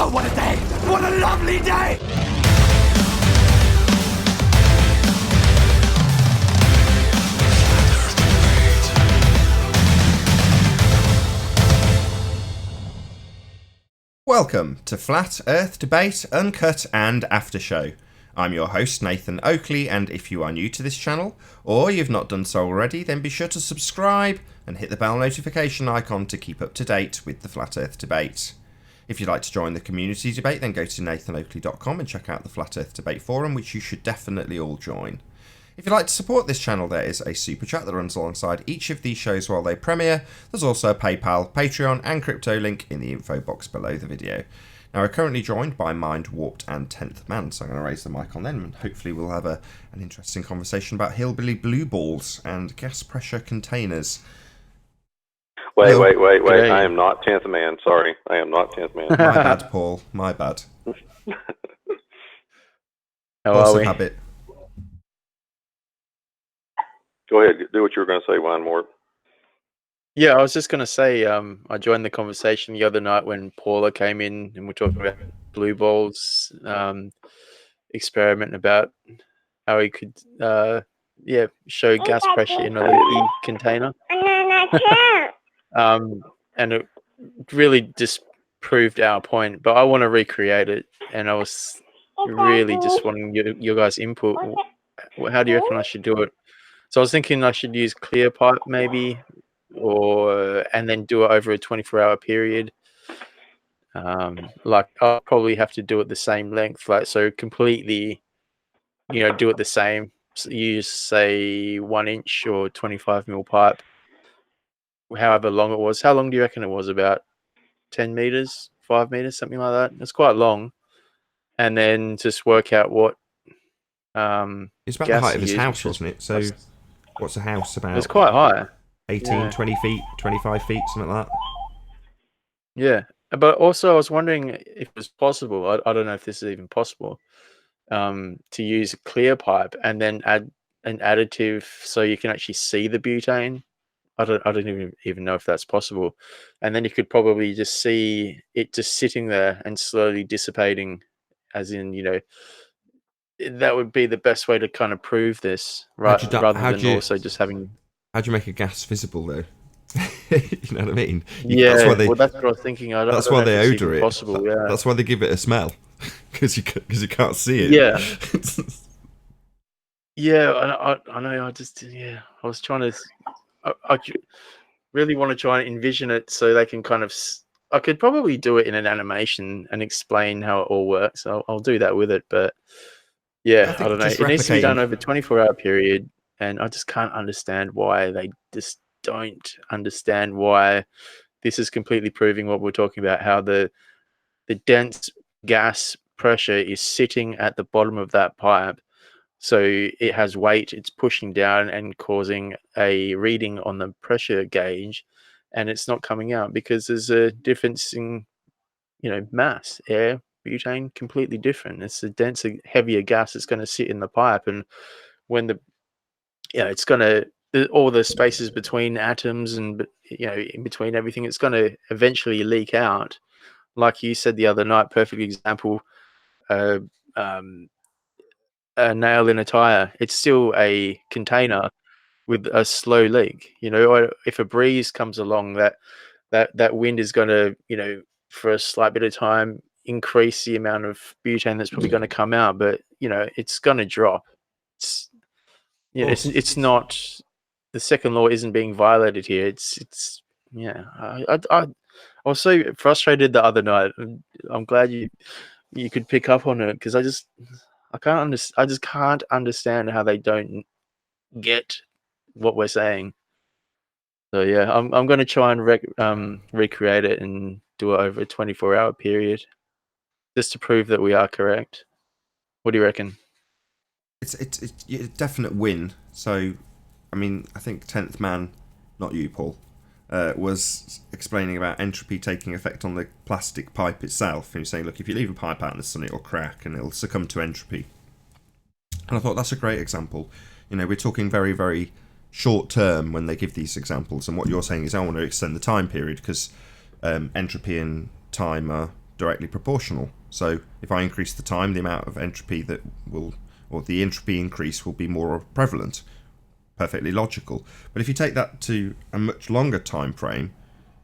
Oh, what a day! What a lovely day! Welcome to Flat Earth Debate Uncut and After Show. I'm your host Nathan Oakley, and if you are new to this channel, or you've not done so already, then be sure to subscribe and hit the bell notification icon to keep up to date with the Flat Earth Debate. If you'd like to join the community debate, then go to nathanoakley.com and check out the Flat Earth Debate forum, which you should definitely all join. If you'd like to support this channel, there is a super chat that runs alongside each of these shows while they premiere. There's also a PayPal, Patreon and crypto link in the info box below the video. Now, we're currently joined by Mind Warped and 10th Man, so I'm going to raise the mic on them and hopefully we'll have an interesting conversation about hillbilly blue balls and gas pressure containers. Wait. I am not 10th Man. Sorry. I am not 10th Man. My bad, Paul. My bad. How Force are of we? habit. Go ahead. Do what you were going to say, Wine Mort. Yeah, I was just going to say, I joined the conversation the other night when Paula came in and we're talking about blue balls experiment about how he could, show gas pressure in a leaky container. And it really just proved our point, but I want to recreate it, and I was really just wanting your guys' input. How do you reckon I should do it? So I was thinking I should use clear pipe maybe, and then do it over a 24-hour period. Like I'll probably have to do it the same length, like so completely, do it the same. So use say 1 inch or 25 mil pipe, however long it was. How long do you reckon it was? About 10 meters, 5 meters, something like that. It's quite long. And then just work out what It's about the height of his house, wasn't it? So what's a house about? It's quite high. 18, 20 feet, 25 feet, something like that. Yeah. But also I was wondering if it was possible, I don't know if this is even possible, to use a clear pipe and then add an additive so you can actually see the butane. I don't even know if that's possible. And then you could probably just see it just sitting there and slowly dissipating, as in, that would be the best way to kind of prove this, right? Rather than also just having. How do you make a gas visible, though? You know what I mean? Yeah, that's what I was thinking. That's why they odor it. Possible, yeah. That's why they give it a smell, because you can't see it. Yeah. Yeah, I know. I was trying to. I really want to try and envision it so they can kind of. I could probably do it in an animation and explain how it all works. I'll do that with it, but yeah, I don't know. It needs to be done over a 24-hour period, and I just can't understand why they just don't understand why this is completely proving what we're talking about. How the dense gas pressure is sitting at the bottom of that pipe. So it has weight, it's pushing down and causing a reading on the pressure gauge, and it's not coming out because there's a difference in, mass. Air, butane, completely different. It's a denser, heavier gas that's going to sit in the pipe, and when it's going to, all the spaces between atoms and, in between everything, it's going to eventually leak out. Like you said the other night, perfect example, a nail in a tire. It's still a container with a slow leak. Or if a breeze comes along, that wind is going to, for a slight bit of time, increase the amount of butane that's probably going to come out, but it's going to drop. It's not, the second law isn't being violated here. It's I was so frustrated the other night. I'm glad you could pick up on it, because I just can't understand how they don't get what we're saying. So yeah, I'm going to try and recreate it and do it over a 24-hour period, just to prove that we are correct. What do you reckon? It's a definite win. So, I mean, I think 10th Man, not you, Paul, was explaining about entropy taking effect on the plastic pipe itself. And he's saying, look, if you leave a pipe out in the sun, it'll crack and it'll succumb to entropy. And I thought that's a great example. We're talking very, very short term when they give these examples. And what you're saying is, I want to extend the time period because entropy and time are directly proportional. So if I increase the time, the amount of entropy that will, or the entropy increase will be more prevalent. Perfectly logical. But if you take that to a much longer time frame,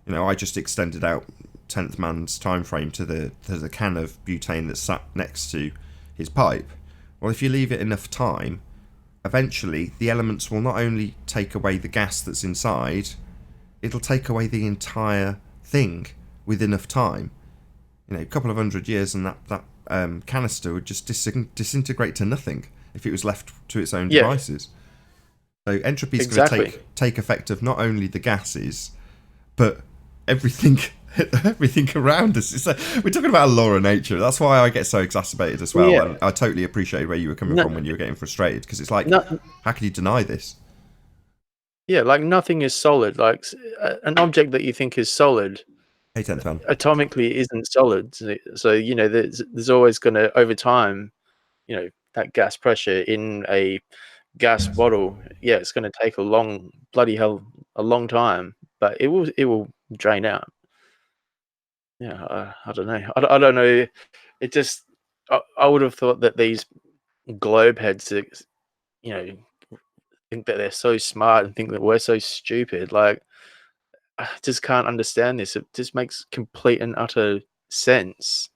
I just extended out 10th man's time frame to the can of butane that sat next to his pipe. Well, if you leave it enough time, eventually the elements will not only take away the gas that's inside, it'll take away the entire thing with enough time. A couple of 100 years and that canister would just disintegrate to nothing if it was left to its own devices. So entropy is going to take effect of not only the gases, but everything around us. We're talking about a law of nature. That's why I get so exacerbated as well. And I totally appreciate where you were coming from when you were getting frustrated, because it's like, how can you deny this? Yeah, like nothing is solid. Like an object that you think is solid, atomically isn't solid. So there's always going to, over time, that gas pressure in a gas bottle, it's going to take a long time, but it will drain out. I don't know. I don't know. It just, I would have thought that these globe heads, think that they're so smart and think that we're so stupid. Like, I just can't understand this. It just makes complete and utter sense.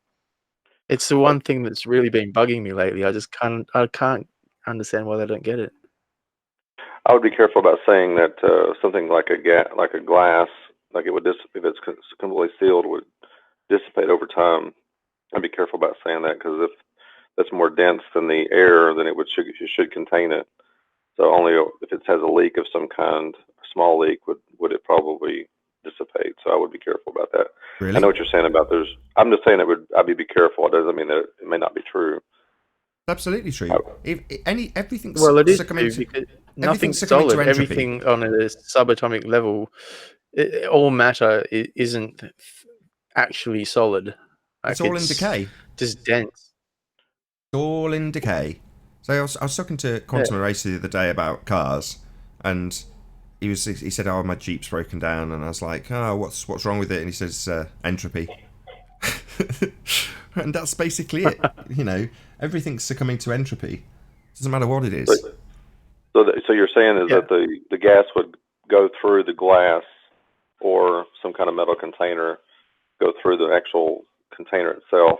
It's the one thing that's really been bugging me lately. I can't understand why they don't get it. I would be careful about saying that something like a glass, like it would if it's completely sealed, would dissipate over time. I'd be careful about saying that, because if that's more dense than the air, then it should contain it. So only if it has a leak of some kind, a small leak, would it probably dissipate. So I would be careful about that. Really? I know what you're saying about I'm just saying I'd be careful. It doesn't mean that it may not be true. Absolutely true. Everything's well, it is succumbing true, because everything's nothing's succumbing to solid. entropy. Everything on a subatomic level, all matter isn't actually solid. Like, it's all in decay. Just dense. It's all in decay. So I was talking to Quantum Eraser the other day about cars, and he said, "Oh, my Jeep's broken down," and I was like, "Oh, what's wrong with it?" And he says, "Entropy." And that's basically it. Everything's succumbing to entropy. Doesn't matter what it is. So you're saying is that the gas would go through the glass or some kind of metal container, go through the actual container itself.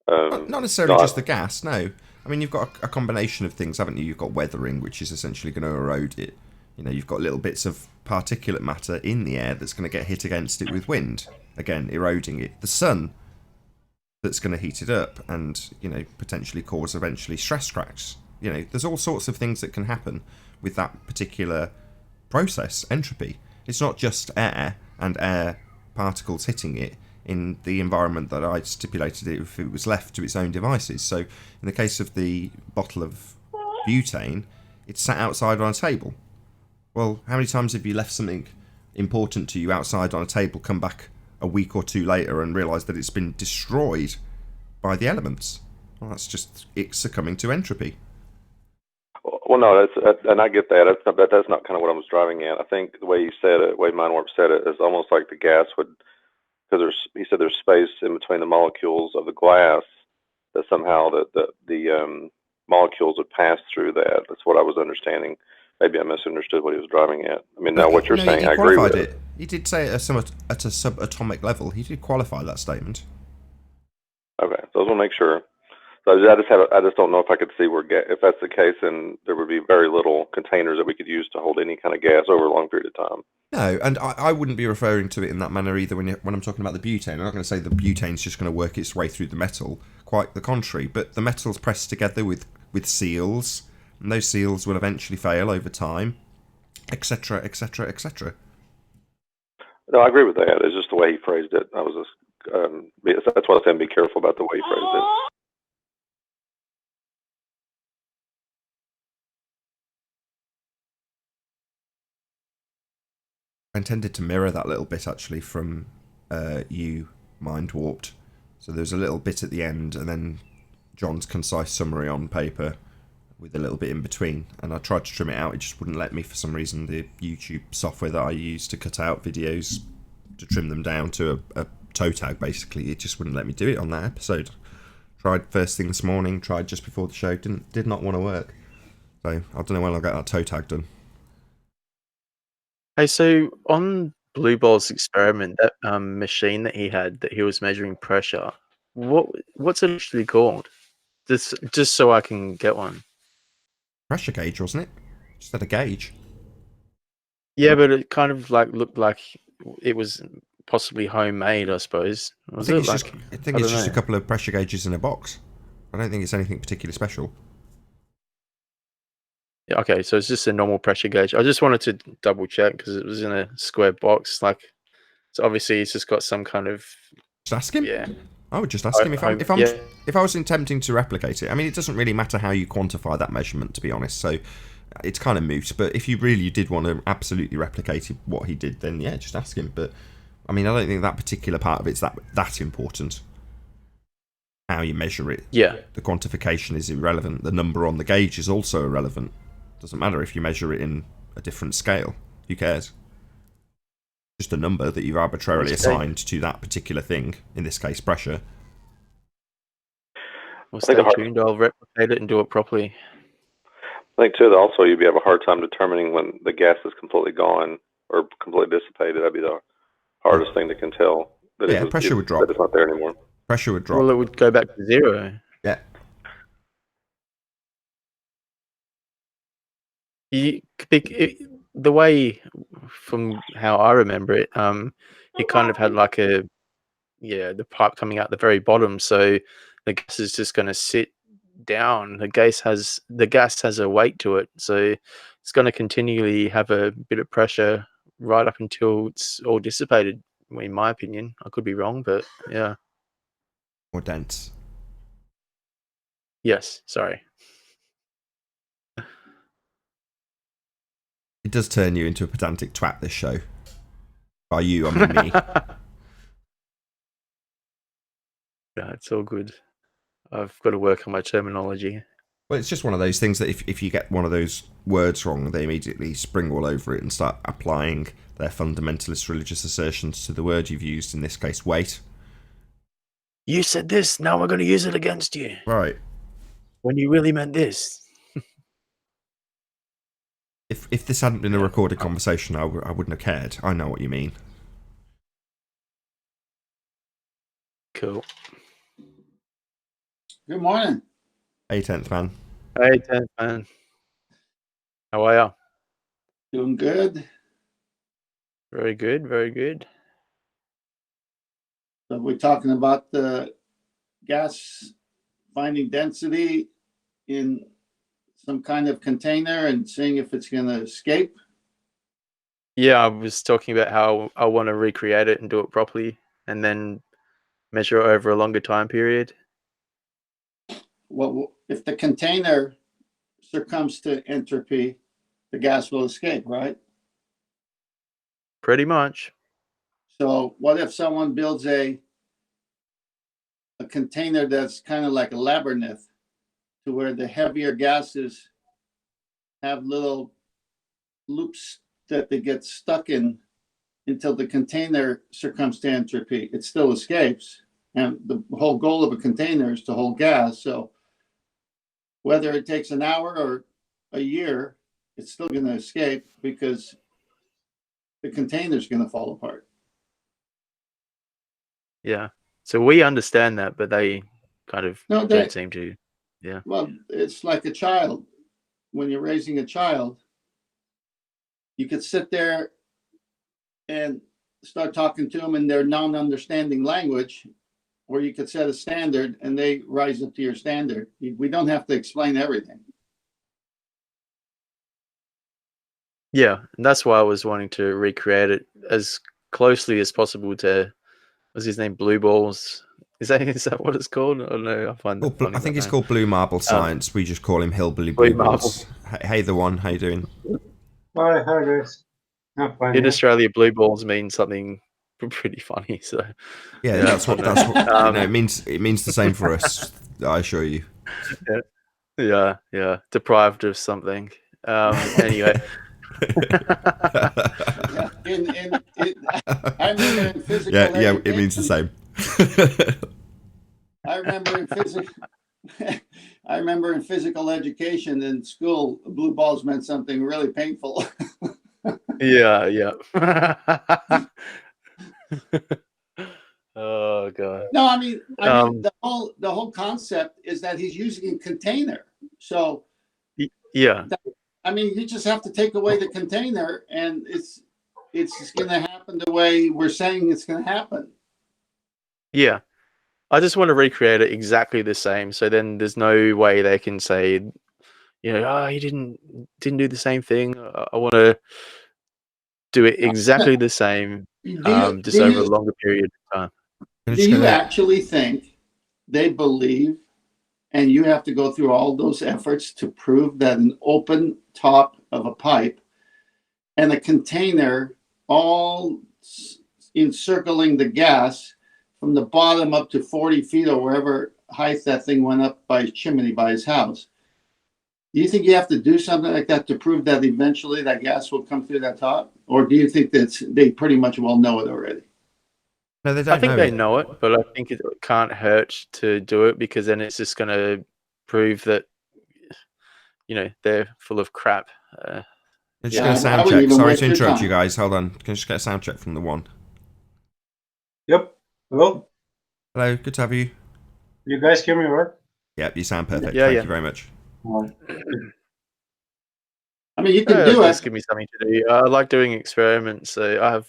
Not necessarily just the gas, no. I mean, you've got a combination of things, haven't you? You've got weathering, which is essentially going to erode it. You've got little bits of particulate matter in the air that's going to get hit against it with wind, again, eroding it. The sun, that's going to heat it up and, potentially cause eventually stress cracks. There's all sorts of things that can happen with that particular process, entropy. It's not just air and air particles hitting it in the environment that I stipulated it if it was left to its own devices. So in the case of the bottle of butane, it's sat outside on a table. Well, how many times have you left something important to you outside on a table, come back a week or two later and realise that it's been destroyed by the elements? Well, that's just it succumbing to entropy. Well, no, and I get that. That's not kind of what I was driving at. I think the way you said it, the way Mindwarp said it, is almost like the gas would, because he said there's space in between the molecules of the glass, that somehow the molecules would pass through that. That's what I was understanding. Maybe I misunderstood what he was driving at. I mean, now what you're saying, I agree with it. He did say it at a subatomic level. He did qualify that statement. Okay, so I just want to make sure. So I just don't know if I could see if that's the case, then there would be very little containers that we could use to hold any kind of gas over a long period of time. No, and I wouldn't be referring to it in that manner either when I'm talking about the butane. I'm not going to say the butane's just going to work its way through the metal. Quite the contrary. But the metal's pressed together with seals, and those seals will eventually fail over time, etc., etc., etc. No, I agree with that. It's just the way he phrased it. I was just that's why I said be careful about the way he phrased it. I intended to mirror that little bit actually from you, Mind Warped. So there's a little bit at the end, and then John's concise summary on paper with a little bit in between. And I tried to trim it out, it just wouldn't let me for some reason. The YouTube software that I use to cut out videos, to trim them down to a toe tag, basically. It just wouldn't let me do it on that episode. Tried first thing this morning, tried just before the show, did not want to work. So I don't know when I'll get that toe tag done. Hey, so on Blue Ball's experiment, that machine that he had that he was measuring pressure, what's it actually called? Just so I can get one. Pressure gauge, wasn't it? Just had a gauge. Yeah, but it kind of like looked like it was possibly homemade, I suppose. I think it's just a couple of pressure gauges in a box. I don't think it's anything particularly special. Yeah, okay, so it's just a normal pressure gauge. I just wanted to double check because it was in a square box. Like, so obviously it's just got some kind of. Just ask him. Yeah. I would just ask him if I was attempting to replicate it. I mean, it doesn't really matter how you quantify that measurement, to be honest. So it's kind of moot. But if you really did want to absolutely replicate what he did, then yeah, just ask him. But I mean, I don't think that particular part of it's that important. How you measure it. Yeah. The quantification is irrelevant. The number on the gauge is also irrelevant. Doesn't matter if you measure it in a different scale. Who cares? Just a number that you've arbitrarily assigned to that particular thing. In this case, pressure. Well, stay tuned. I'll replicate it and do it properly. I think too that also you'd have a hard time determining when the gas is completely gone or completely dissipated. That'd be the hardest thing to can tell. Pressure would drop. That it's not there anymore. Pressure would drop. Well, it would go back to zero. Yeah. The way, from how I remember it, it kind of had like the pipe coming out the very bottom, so the gas is just going to sit down. The gas has a weight to it, so it's going to continually have a bit of pressure right up until it's all dissipated. In my opinion, I could be wrong, but yeah. More dense. Yes, sorry. It does turn you into a pedantic twat, this show. By you, I mean me. Yeah, it's all good. I've got to work on my terminology. Well, it's just one of those things that if you get one of those words wrong, they immediately spring all over it and start applying their fundamentalist religious assertions to the word you've used, in this case, weight. You said this, now we're going to use it against you. Right. When you really meant this. If this hadn't been a recorded conversation, I wouldn't have cared. I know what you mean. Cool. Good morning. Hey, 10th man. Hey, 10th man. How are you? Doing good. Very good, very good. So we're talking about the gas finding density in some kind of container and seeing if it's going to escape. Yeah, I was talking about how I want to recreate it and do it properly and then measure it over a longer time period. Well, if the container succumbs to entropy, the gas will escape, right? Pretty much. So what if someone builds a container that's kind of like a labyrinth, to where the heavier gases have little loops that they get stuck in until the container succumbs to entropy? It still escapes. And the whole goal of a container is to hold gas. So whether it takes an hour or a year, it's still going to escape because the container is going to fall apart. Yeah. So we understand that, but they kind of don't seem to. Yeah. Well, it's like a child. When you're raising a child, you could sit there and start talking to them in their non-understanding language, or you could set a standard and they rise up to your standard. We don't have to explain everything. Yeah, and that's why I was wanting to recreate it as closely as possible to, what's his name, Blue Balls. Is that what it's called? I don't know. I find that funny. I think it's called Blue Marble Science. We just call him Hillbilly Blue Balls. Hey, the one. How you doing? Hi guys. In Australia, Blue Balls means something pretty funny. So yeah, that's what it means. It means the same for us. I assure you. Yeah. Deprived of something. Anyway, Yeah, I remember in physical yeah, it means the education, same. I remember in I remember in physical education in school, blue balls meant something really painful. Yeah, yeah. Oh god. No, I mean, Um, the whole concept is that he's using a container. So, yeah, I mean, you just have to take away the container, and it's just going to happen the way we're saying it's going to happen. yeah. I just want to recreate it exactly the same. So then there's no way they can say, oh, you didn't do the same thing. I want to do it exactly the same, Do just over a you longer period of time. I'm do just you gonna. actually think they believe, and you have to go through all those efforts to prove that an open top of a pipe and a container all encircling the gas from the bottom up to 40 feet or wherever height that thing went up by his chimney by his house? Do you think you have to do something like that to prove that eventually that gas will come through that top? Or do you think that they pretty much well know it already? No, they I don't think know they it. know it, but I think it can't hurt to do it because then it's just going to prove that they're full of crap. I'm just Yeah. gonna I sound wouldn't check. even Sorry waste to your interrupt you time. guys. Hold on. Can I just get a sound check from the one? Yep. Hello? Hello, good to have you. You guys hear me, right? Yep, you sound perfect. Yeah, Thank yeah. you very much. I mean, you can do Just it. give me something to do. I like doing experiments, so I've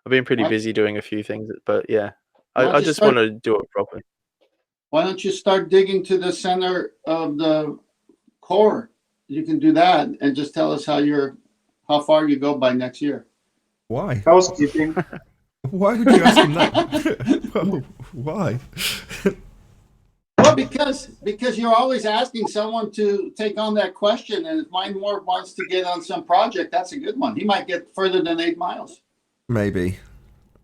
been pretty What? busy doing a few things, but yeah, Why don't I you just start? want to do it properly. Why don't you start digging to the center of the core? You can do that and just tell us how far you go by next year. Why? Housekeeping. Why would you ask him that? Well, why? Well, because you're always asking someone to take on that question, and if Mindwarp wants to get on some project, that's a good one. He might get further than 8 miles. Maybe.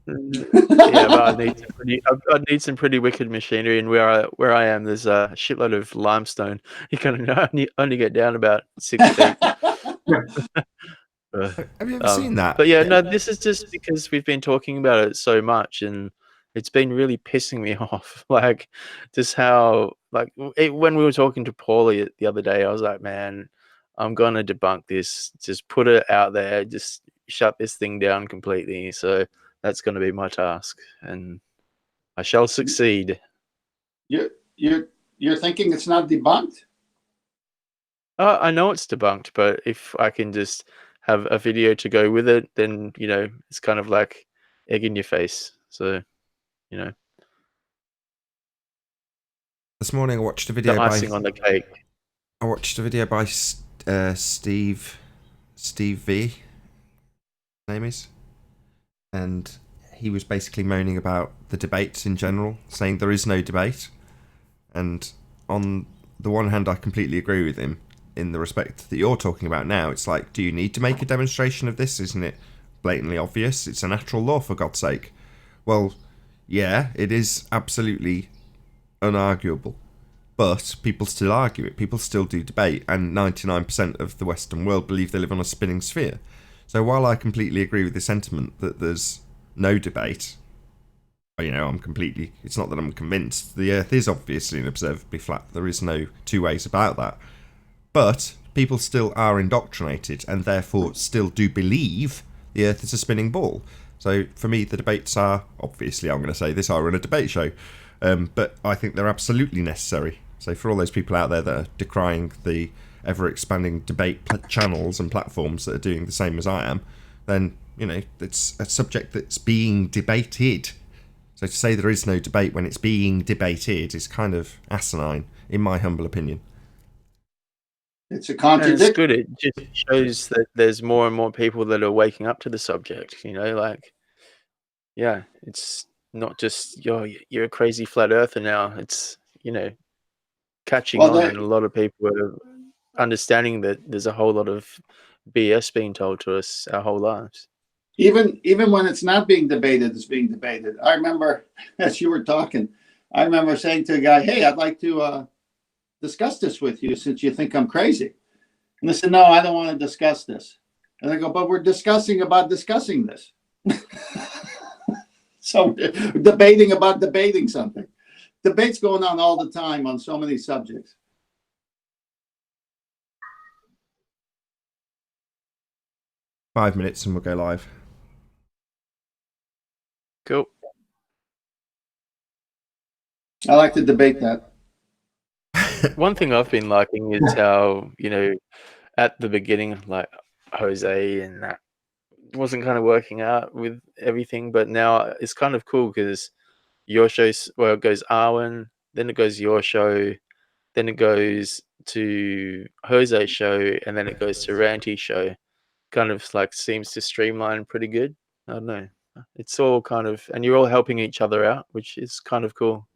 Yeah, but I'd need some pretty wicked machinery, and where I am, there's a shitload of limestone. You can only get down about 6 feet. Have you ever seen that? But yeah, no, this is just because we've been talking about it so much, and it's been really pissing me off. Like, just how when we were talking to Paulie the other day, I was like, man, I'm gonna debunk this. Just put it out there. Just shut this thing down completely. So that's gonna be my task, and I shall succeed. You're thinking it's not debunked? I know it's debunked, but if I can just have a video to go with it, then it's kind of like egg in your face. So you know. This morning I watched a The video by. icing on the cake. I watched a video by Steve V. His name is, and he was basically moaning about the debates in general, saying there is no debate. And on the one hand, I completely agree with him in the respect that you're talking about now. It's like, do you need to make a demonstration of this? Isn't it blatantly obvious? It's a natural law, for God's sake. Well, yeah, it is absolutely unarguable. But people still argue it. People still do debate. And 99% of the Western world believe they live on a spinning sphere. So while I completely agree with the sentiment that there's no debate, I'm completely... It's not that I'm convinced. The Earth is obviously and observably flat. There is no two ways about that. But people still are indoctrinated and therefore still do believe the Earth is a spinning ball. So for me, the debates are... Obviously, I'm going to say this, I run a debate show. But I think they're absolutely necessary. So for all those people out there that are decrying the ever-expanding debate channels and platforms that are doing the same as I am, then, it's a subject that's being debated. So to say there is no debate when it's being debated is kind of asinine, in my humble opinion. It's a And contradiction. it's good. It just shows that there's more and more people that are waking up to the subject. It's not just you're a crazy flat earther now. It's catching Well, on, and a lot of people are understanding that there's a whole lot of BS being told to us our whole lives. even when it's not being debated, it's being debated. I remember, as you were talking, I remember saying to a guy, "Hey, I'd like to discuss this with you since you think I'm crazy." And they said, "No, I don't want to discuss this." And I go, but we're discussing this. So we're debating about debating something. Debates going on all the time on so many subjects. Five minutes and we'll go live. Cool. I like to debate that. One thing I've been liking is how, at the beginning, like Jose and that wasn't kind of working out with everything, but now it's kind of cool because your show, it goes Arwen, then it goes your show, then it goes to Jose's show, and then it goes to Ranty's show. Kind of like seems to streamline pretty good. I don't know. It's all kind of, and you're all helping each other out, which is kind of cool.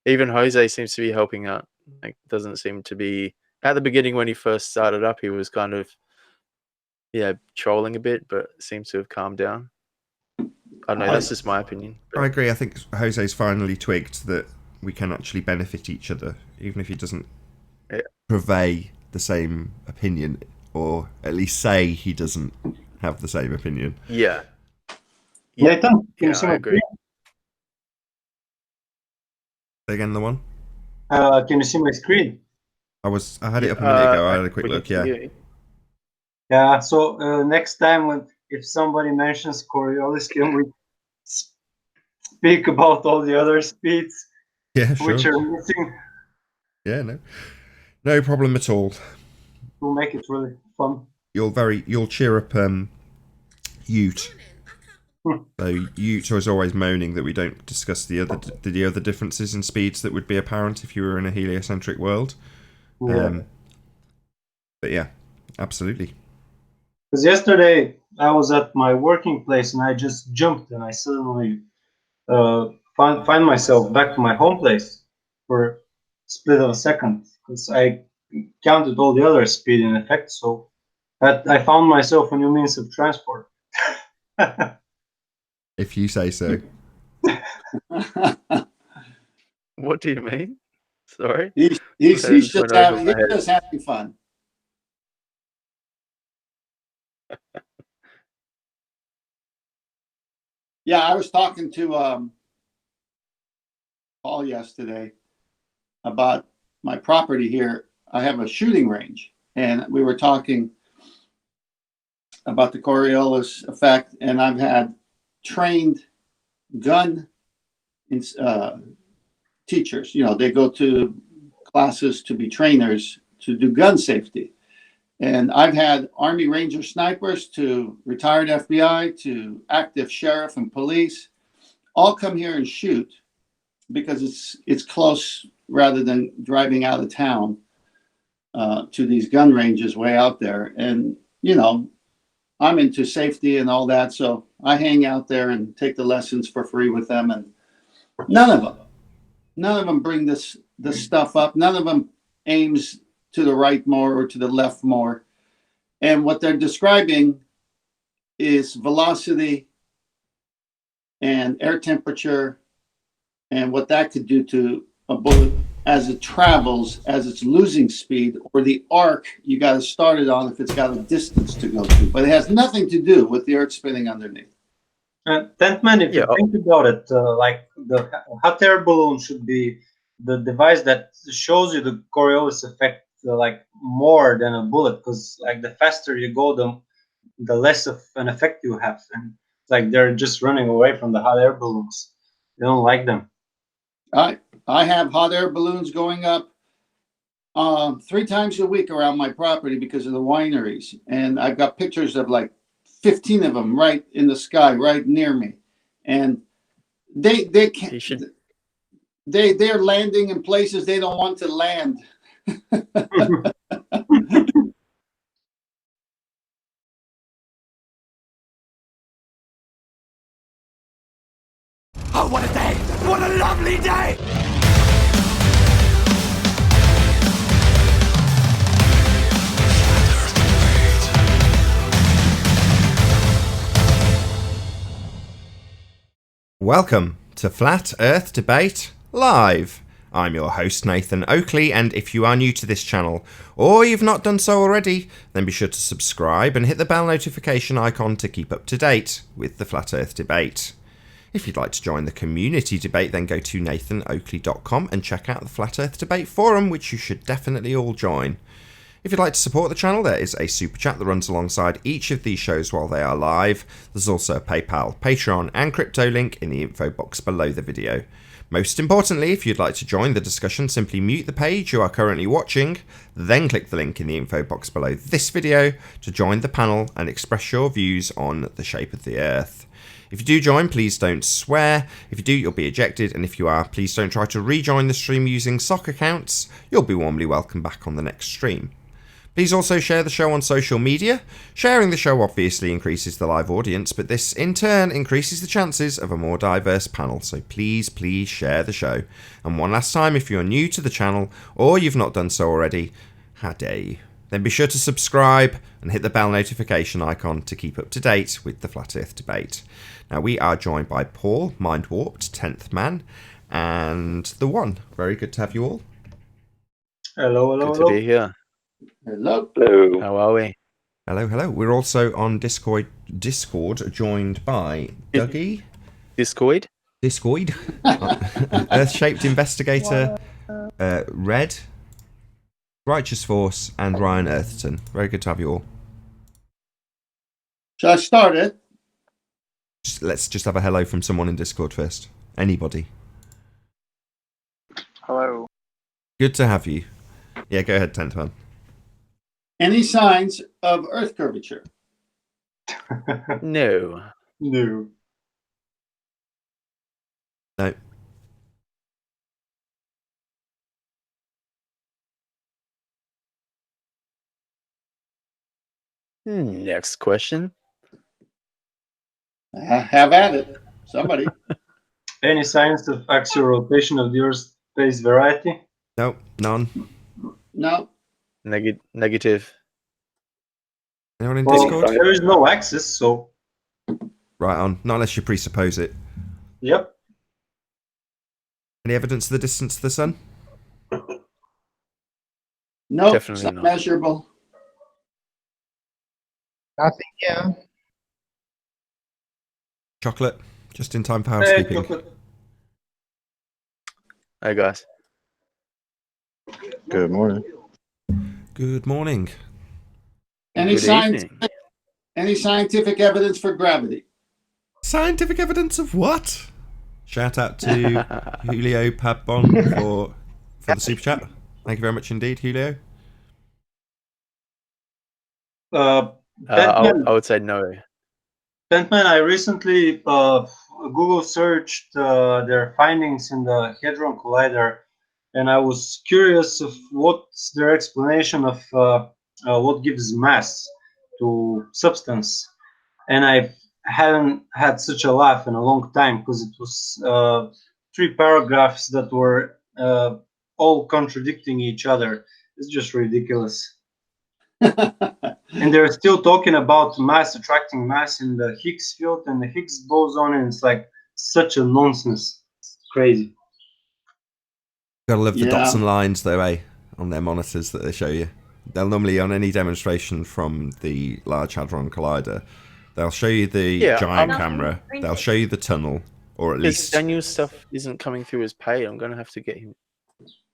Even Jose seems to be helping out. Like, doesn't seem to be at the beginning when he first started up. He was kind of, trolling a bit, but seems to have calmed down. I don't know. That's just my opinion. I agree. I think Jose's finally twigged that we can actually benefit each other, even if he doesn't purvey the same opinion, or at least say he doesn't have the same opinion. Yeah. Nathan, can you see I my agree. Say again, the one? Can you see my screen? I had it up a minute ago. I had a quick we look. can Yeah. hear you. Yeah. So next time, if somebody mentions Coriolis, can we speak about all the other speeds Yeah, sure. which are missing Yeah, no problem at all. to make it really fun? You'll cheer up Ute. So Ute was always moaning that we don't discuss the other differences in speeds that would be apparent if you were in a heliocentric world. Yeah. But yeah, absolutely. Because yesterday I was at my working place and I just jumped and I suddenly find myself back to my home place for a split of a second because I counted all the other speed in effect. So I found myself a new means of transport. If you say so. What do you mean? Sorry. He's just having fun. Yeah, I was talking to Paul yesterday about my property here. I have a shooting range, and we were talking about the Coriolis effect, and I've had trained gun teachers. They go to classes to be trainers to do gun safety. And I've had Army Ranger snipers to retired FBI to active sheriff and police all come here and shoot because it's close rather than driving out of town to these gun ranges way out there. And, I'm into safety and all that. So I hang out there and take the lessons for free with them. And none of them bring this stuff up. None of them aims to the right more or to the left more. And what they're describing is velocity and air temperature and what that could do to a bullet as it travels, as it's losing speed, or the arc you got to start it on if it's got a distance to go to. But it has nothing to do with the earth spinning underneath. Tentman, if you think about it, like the hot air balloon should be the device that shows you the Coriolis effect like more than a bullet, because like the faster you go, the less of an effect you have, and like they're just running away from the hot air balloons. They don't like them. I have hot air balloons going up 3 times a week around my property because of the wineries, and I've got pictures of like 15 of them right in the sky, right near me, and they can't. They're landing in places they don't want to land. Oh, what a day! What a lovely day! Welcome to Flat Earth Debate Live. I'm your host, Nathan Oakley, and if you are new to this channel, or you've not done so already, then be sure to subscribe and hit the bell notification icon to keep up to date with the Flat Earth debate. If you'd like to join the community debate, then go to nathanoakley.com and check out the Flat Earth Debate Forum, which you should definitely all join. If you'd like to support the channel, there is a super chat that runs alongside each of these shows while they are live. There's also a PayPal, Patreon and crypto link in the info box below the video. Most importantly, if you'd like to join the discussion, simply mute the page you are currently watching, then click the link in the info box below this video to join the panel and express your views on the shape of the Earth. If you do join, please don't swear. If you do, you'll be ejected, and if you are, please don't try to rejoin the stream using sock accounts. You'll be warmly welcome back on the next stream. Please also share the show on social media. Sharing the show obviously increases the live audience, but this in turn increases the chances of a more diverse panel, so please share the show. And one last time, if you're new to the channel, or you've not done so already, how dare you? Then be sure to subscribe and hit the bell notification icon to keep up to date with the Flat Earth debate. Now we are joined by Paul, Mind Warped, 10th Man, and The One. Very good to have you all. Hello. Good to be here. Hello. Hello. How are we? Hello. We're also on Discord joined by Dougie. Discord? Earth-shaped investigator, Red, Righteous Force, and Ryan Earthton. Very good to have you all. Shall I start it? Let's just have a hello from someone in Discord first. Anybody. Hello. Good to have you. Yeah, go ahead, 10th Man. Any signs of Earth curvature? No. No. No. Next question. Have at it. Somebody. Any signs of axial rotation of the Earth's space variety? No, none. No. Negative. Anyone in Well, Discord? there is no axis, so Right on. Not unless you presuppose it. yep. Any evidence of the distance to the sun? No. Definitely It's not not. measurable. Nothing. Yeah. Chocolate. Just in time for Hey, housekeeping. chocolate. Hey, guys. Good morning. Good morning. Any Good evening. Any scientific evidence for gravity? Scientific evidence of what? Shout out to Julio Pabon for the super chat. Thank you very much indeed, Julio. I would say no. Pentman, I recently Google searched their findings in the Hadron Collider, and I was curious of what's their explanation of what gives mass to substance. And I hadn't had such a laugh in a long time, because it was 3 paragraphs that were all contradicting each other. It's just ridiculous. And they're still talking about mass attracting mass in the Higgs field and the Higgs boson, and it's like such a nonsense. It's crazy. Gotta love the Yeah. dots and lines though, on their monitors that they show you. They'll normally, on any demonstration from the Large Hadron Collider, they'll show you the giant camera, they'll show you the tunnel, or at Because least... Daniel's stuff isn't coming through as paid. I'm going to have to get him.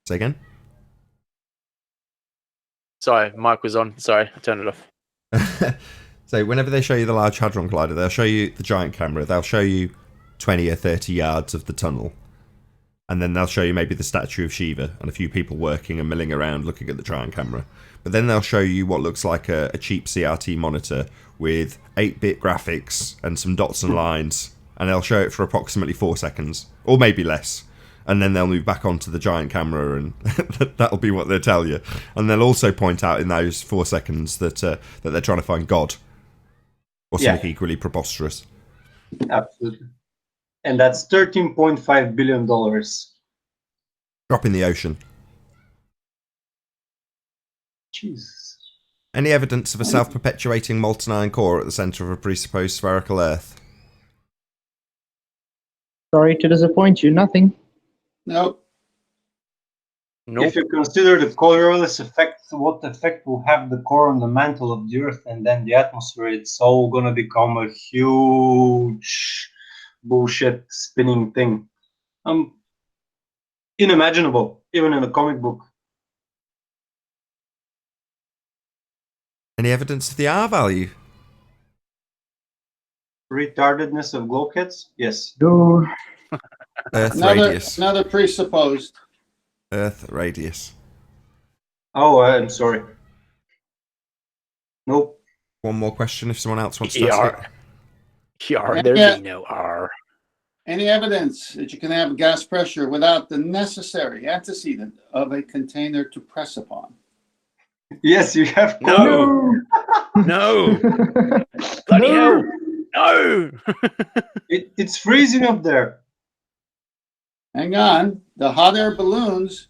Say again? Sorry, mic was on. Sorry, I turned it off. So whenever they show you the Large Hadron Collider, they'll show you the giant camera, they'll show you 20 or 30 yards of the tunnel, and then they'll show you maybe the statue of Shiva and a few people working and milling around looking at the giant camera. But then they'll show you what looks like a cheap CRT monitor with 8-bit graphics and some dots and lines, and they'll show it for approximately 4 seconds, or maybe less. And then they'll move back onto the giant camera, and that'll be what they'll tell you. And they'll also point out in those 4 seconds that they're trying to find God, or something equally preposterous. Absolutely. And that's $13.5 billion. Drop in the ocean. Jesus. Any evidence of a self-perpetuating molten iron core at the centre of a presupposed spherical Earth? Sorry to disappoint you. Nothing. Nope. Nope. If you consider the Coriolis effect, what effect will have the core on the mantle of the Earth and then the atmosphere, it's all gonna become a huge bullshit spinning thing. Unimaginable, even in a comic book. Any evidence of the R value? Retardedness of globeheads? Yes. No. Earth radius. Another presupposed. Earth radius. Oh, I'm sorry. Nope. One more question if someone else wants to ask it. There be no R. Any evidence that you can have gas pressure without the necessary antecedent of a container to press upon? Yes, you have. No. No. Bloody hell. No. It's freezing up there. Hang on. The hot air balloons,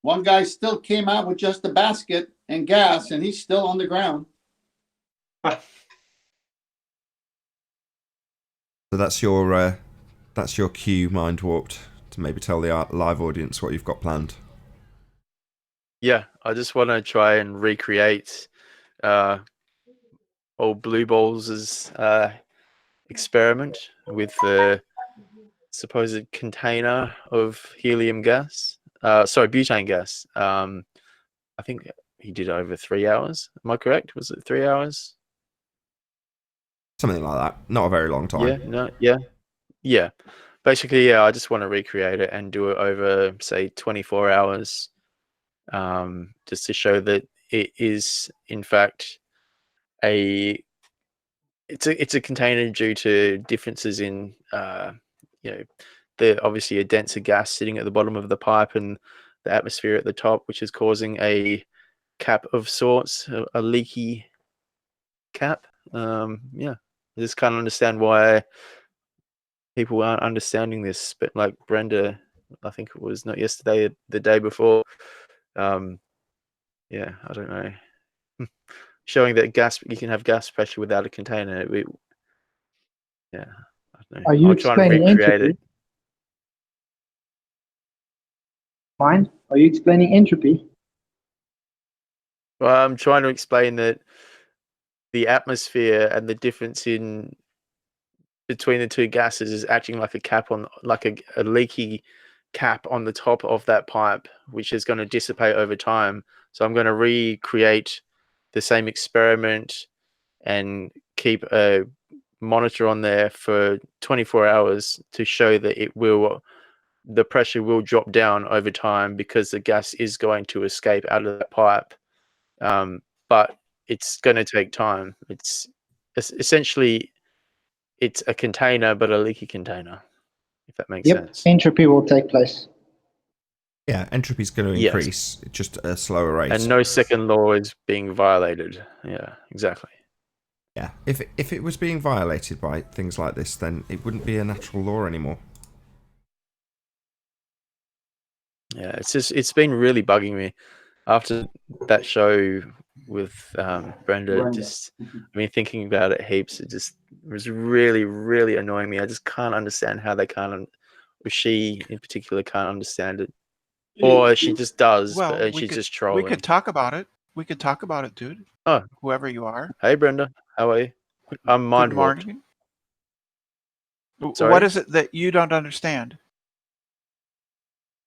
one guy still came out with just a basket and gas, and he's still on the ground. So that's your cue, Mind Warped, to maybe tell the live audience what you've got planned. Yeah, I just want to try and recreate old Blue Balls' experiment with the supposed container of helium gas. Butane gas. I think he did over 3 hours. Am I correct? Was it 3 hours? Something like that. Not a very long time. Yeah. Basically, yeah, I just want to recreate it and do it over, say, 24 hours, just to show that it is, in fact, it's a container due to differences in, obviously a denser gas sitting at the bottom of the pipe and the atmosphere at the top, which is causing a cap of sorts, a leaky cap. I just can't understand why people aren't understanding this. But like Brenda, I think it was not yesterday, the day before. I don't know. Showing that you can have gas pressure without a container. I don't know. Are you I'll try and explaining recreate entropy? it. Mind? Are you explaining entropy? Well, I'm trying to explain that the atmosphere and the difference in between the two gases is acting like a cap on, like a leaky cap on the top of that pipe, which is going to dissipate over time. So I'm going to recreate the same experiment and keep a monitor on there for 24 hours to show that the pressure will drop down over time because the gas is going to escape out of the pipe. But it's going to take time. It's essentially it's a container, but a leaky container, if that makes sense. Entropy will take place. Yeah, entropy is going to increase, just at a slower rate. And no second law is being violated. Yeah, exactly. Yeah, if it was being violated by things like this, then it wouldn't be a natural law anymore. Yeah, it's been really bugging me after that show with Brenda. Thinking about it heaps. It was really, really annoying me. I just can't understand how they can't, or she in particular can't understand it, or she just does, but she's just trolling. We could talk about it. We could talk about it, dude. Oh, whoever you are. Hey, Brenda, how are you? I'm Mind Warped. Sorry? What is it that you don't understand?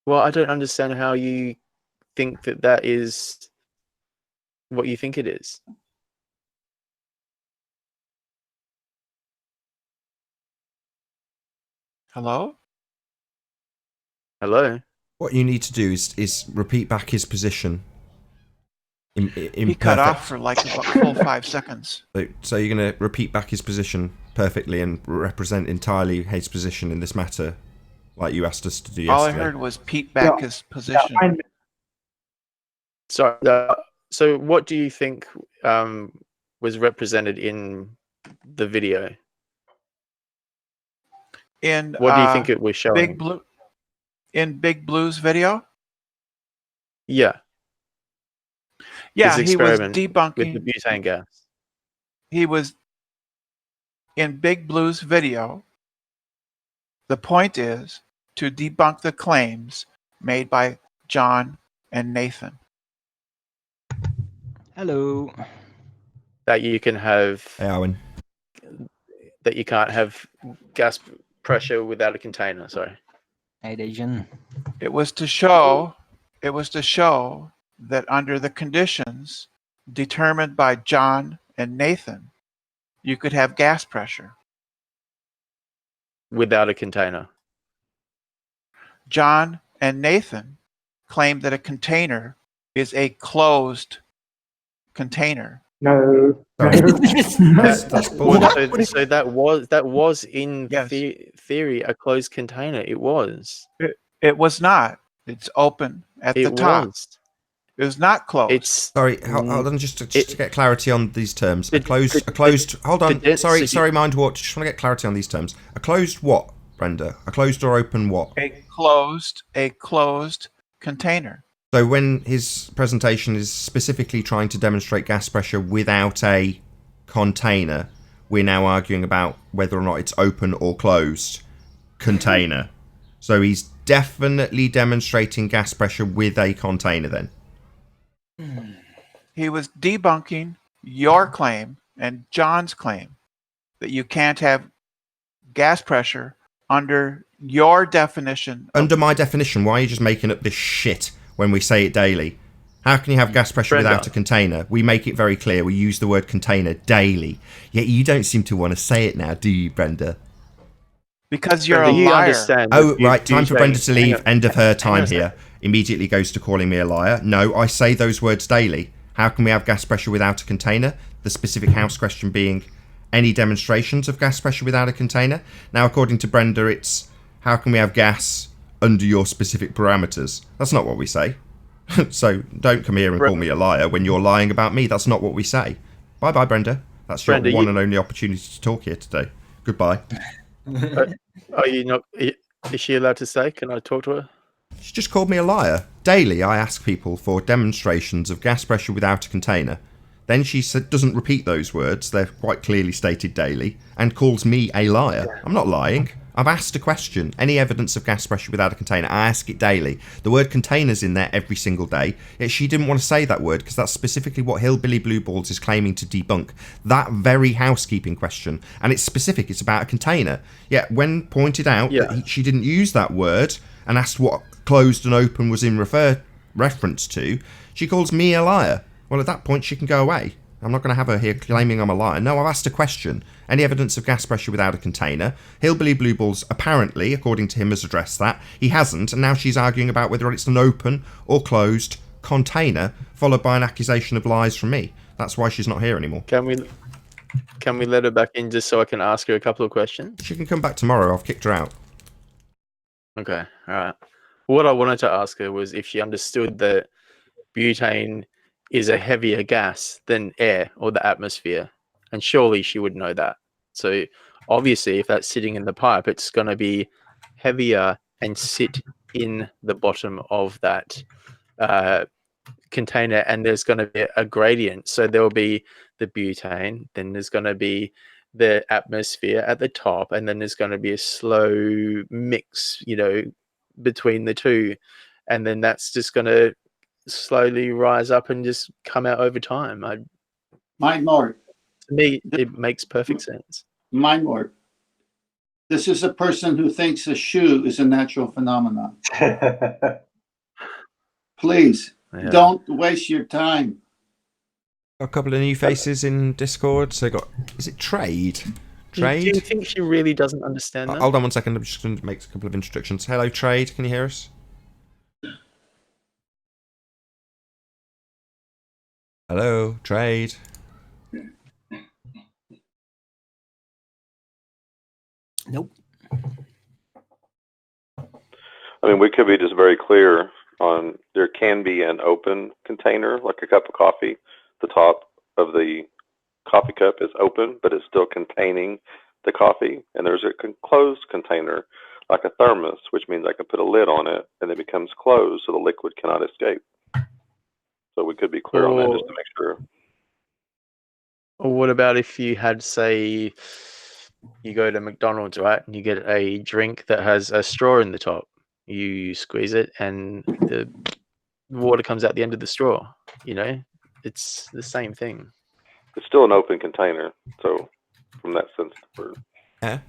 Well, I don't understand how you think that is what you think it is. Hello? Hello? What you need to do is repeat back his position. He cut off for like a full 5 seconds. So you're going to repeat back his position perfectly and represent entirely his position in this matter, like you asked us to do yesterday. All I heard was Pete back his position. So what do you think was represented in the video? What do you think it was showing? In Big Blue's video? Yeah. Yeah, his he was experiment debunking with the butane gas. He was in Big Blue's video. The point is to debunk the claims made by John, and Nathan. Hello. That you can have. Hey, Owen. That you can't have gas pressure without a container. Sorry. Hey, Dejan. It was to show that under the conditions determined by John and Nathan, you could have gas pressure. Without a container. John and Nathan claim that a container is a closed container. No. Sorry. No. That's bullshit. So that was in Yes. theory a closed container. It was. It was not. It's open at the top. Was. It was not closed. It's Sorry, hold on, just to get clarity on these terms. A closed. Hold on. the Sorry, density- mind what? Just want to get clarity on these terms. A closed what, Brenda? A closed or open what? a closed container. So when his presentation is specifically trying to demonstrate gas pressure without a container, we're now arguing about whether or not it's open or closed container. So he's definitely demonstrating gas pressure with a container then. He was debunking your claim and John's claim that you can't have gas pressure under your definition. Under my definition, why are you just making up this shit when we say it daily? How can you have gas pressure Brenda. without a container? We make it very clear. We use the word container daily. Yet you don't seem to want to say it now, do you, Brenda? Because you're Brenda, a you liar. understand Oh, that you right. do Time for say- Brenda to hang leave. on. End of her time Hang on a here. Immediately goes to calling me a liar. No, I say those words daily. How can we have gas pressure without a container? The specific house question being any demonstrations of gas pressure without a container? Now, according to Brenda, it's how can we have gas under your specific parameters? That's not what we say. So don't come here and call me a liar when you're lying about me. That's not what we say. Bye-bye, Brenda. That's your Brenda, one you- and only opportunity to talk here today. Goodbye. Are you not? Is she allowed to say? Can I talk to her? She just called me a liar. Daily, I ask people for demonstrations of gas pressure without a container. Then she doesn't repeat those words, they're quite clearly stated daily, and calls me a liar. I'm not lying. I've asked a question. Any evidence of gas pressure without a container? I ask it daily. The word container's in there every single day. Yet she didn't want to say that word because that's specifically what Hillbilly Blue Balls is claiming to debunk. That very housekeeping question. And it's specific. It's about a container. Yet when pointed out that she didn't use that word and asked what closed and open was in reference to, she calls me a liar. Well, at that point, she can go away. I'm not going to have her here claiming I'm a liar. No, I've asked a question. Any evidence of gas pressure without a container? Hillbilly Blue Balls, apparently, according to him, has addressed that. He hasn't, and now she's arguing about whether it's an open or closed container, followed by an accusation of lies from me. That's why she's not here anymore. Can we let her back in just so I can ask her a couple of questions? She can come back tomorrow. I've kicked her out. Okay, all right. What I wanted to ask her was if she understood that butane is a heavier gas than air or the atmosphere, and surely she would know that. So obviously, if that's sitting in the pipe, it's going to be heavier and sit in the bottom of that container, and there's going to be a gradient. So there will be the butane, then there's going to be the atmosphere at the top, and then there's going to be a slow mix, between the two, and then that's just going to slowly rise up and just come out over time. Mind more. To me, it makes perfect sense. Mind more. This is a person who thinks a shoe is a natural phenomenon. Please, don't waste your time. Got a couple of new faces in Discord. So is it Trade? Do you think she really doesn't understand that? Hold on one second. I'm just going to make a couple of introductions. Hello, Trade. Can you hear us? Hello, Trade. Nope. I mean, we could be just very clear on there can be an open container, like a cup of coffee. The top of the coffee cup is open, but it's still containing the coffee. And there's a closed container, like a thermos, which means I can put a lid on it and it becomes closed so the liquid cannot escape. So we could be clear on that just to make sure. Or what about if you had, say, you go to McDonald's, right, and you get a drink that has a straw in the top. You squeeze it and the water comes out the end of the straw. You know, it's the same thing. It's still an open container, so from that sense,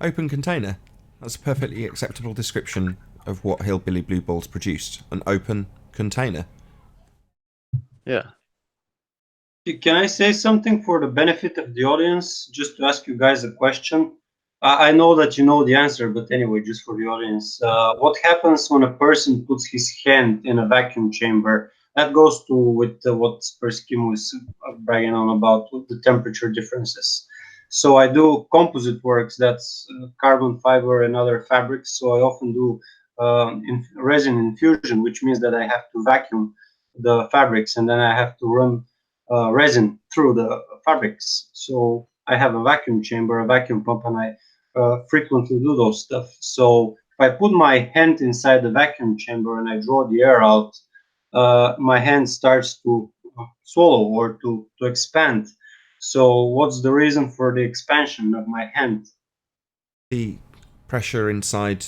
open container. That's a perfectly acceptable description of what Hillbilly Blue Balls produced. An open container. Yeah. Can I say something for the benefit of the audience, just to ask you guys a question? I know that you know the answer, but anyway, just for the audience. What happens when a person puts his hand in a vacuum chamber? That goes to with what Spursky was bragging on about with the temperature differences. So I do composite works, that's carbon fiber and other fabrics. So I often do resin infusion, which means that I have to vacuum the fabrics and then I have to run resin through the fabrics. So I have a vacuum chamber, a vacuum pump, and I frequently do those stuff. So if I put my hand inside the vacuum chamber and I draw the air out, my hand starts to swallow or to expand. So what's the reason for the expansion of my hand? The pressure inside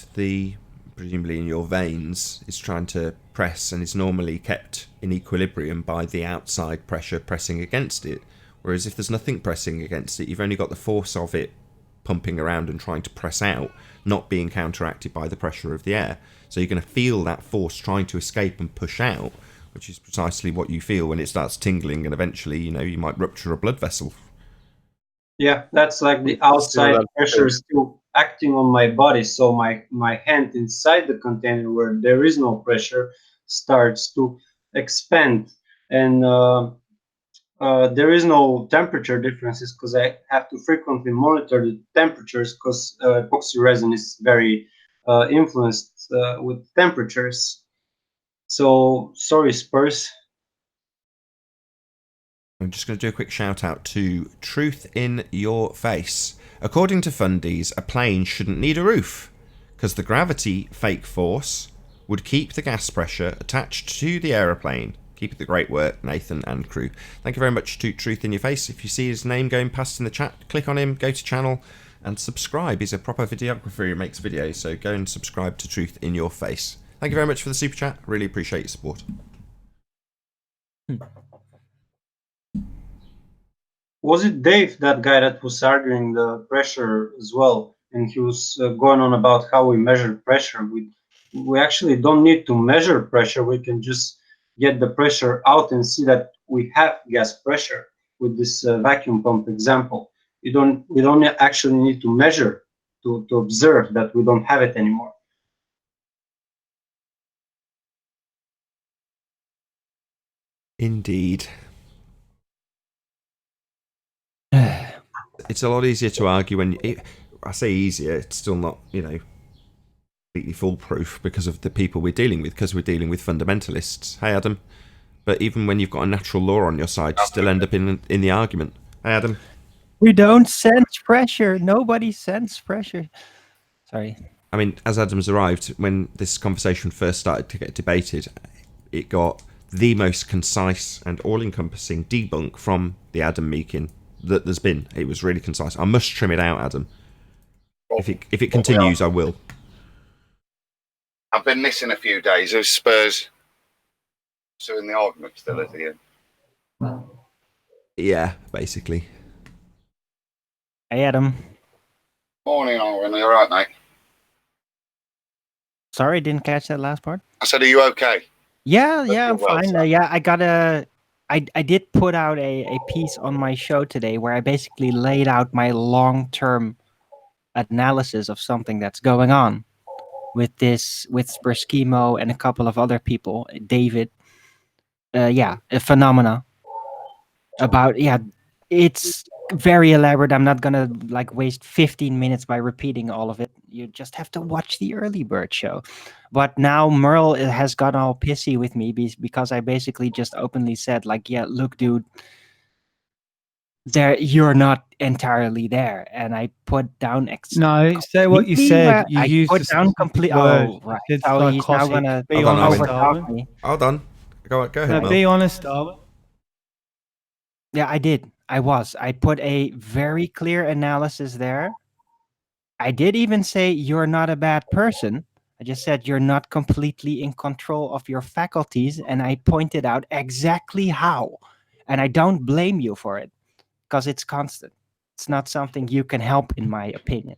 presumably in your veins, is trying to press and is normally kept in equilibrium by the outside pressure pressing against it. Whereas if there's nothing pressing against it, you've only got the force of it pumping around and trying to press out, not being counteracted by the pressure of the air. So you're going to feel that force trying to escape and push out, which is precisely what you feel when it starts tingling, and eventually, you might rupture a blood vessel. Yeah, that's like the outside pressure still acting on my body. So my hand inside the container where there is no pressure starts to expand. And there is no temperature differences because I have to frequently monitor the temperatures because epoxy resin is very influenced with temperatures. So, sorry, Spurs. I'm just going to do a quick shout out to Truth in Your Face. According to Fundies, a plane shouldn't need a roof because the gravity fake force would keep the gas pressure attached to the aeroplane. Keep up the great work, Nathan and crew. Thank you very much to Truth in Your Face. If you see his name going past in the chat, click on him, go to channel and subscribe. He's a proper videographer who makes videos, so go and subscribe to Truth in Your Face. Thank you very much for the super chat. Really appreciate your support. Was it Dave, that guy that was arguing the pressure as well? And he was going on about how we measure pressure. We actually don't need to measure pressure. We can just get the pressure out and see that we have gas pressure with this vacuum pump example. We don't actually need to measure to observe that we don't have it anymore. Indeed. It's a lot easier to argue when I say easier, it's still not, completely foolproof because of the people we're dealing with, because we're dealing with fundamentalists. Hey, Adam. But even when you've got a natural law on your side, you still end up in the argument. Hey, Adam. We don't sense pressure. Nobody sense pressure. Sorry. I mean, as Adam's arrived, when this conversation first started to get debated, it got the most concise and all-encompassing debunk from the Adam Meakin that there's been. It was really concise. I must trim it out, Adam. If it continues, I will. I've been missing a few days. Are Spurs still in the argument still at the end? Yeah, basically. Hey, Adam. Morning, Owen. Are you alright, mate? Sorry, didn't catch that last part. I said, are you okay? Yeah, I'm fine. I did put out a piece on my show today where I basically laid out my long-term analysis of something that's going on with Sperschemo and a couple of other people, David. A phenomena about, it's very elaborate. I'm not gonna waste 15 minutes by repeating all of it. You just have to watch the early bird show. But now Merle has got all pissy with me because I basically just openly said, look, dude, you're not entirely there. And I put down no, say what you said. You used put down complete. Oh, right. So he's now gonna be honest, overtalk me. Hold on. Go ahead. No, be honest, Darwin. Yeah, I did. I put a very clear analysis there. I did even say you're not a bad person, I just said you're not completely in control of your faculties, and I pointed out exactly how. And I don't blame you for it, because it's constant. It's not something you can help, in my opinion.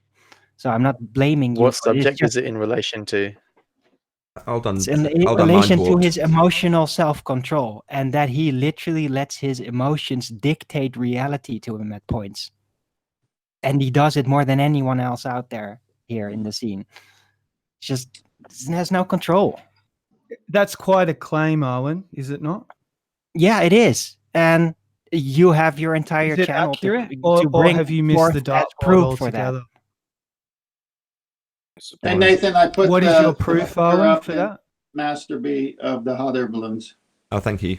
So I'm not blaming you. What subject is it in relation to? Hold on. It's in Hold on, relation mind to warped. his emotional self-control, and that he literally lets his emotions dictate reality to him at points. And he does it more than anyone else out there here in the scene. Just has no control. That's quite a claim, Arwen, is it not? Yeah, it is. And you have your entire Is it channel accurate, to or bring have you missed forth the as dartboard proof for that. altogether? Hey, Nathan, I put What is your proof, picture Arwen, up for in that? Master B of the hot air balloons. Oh, thank you.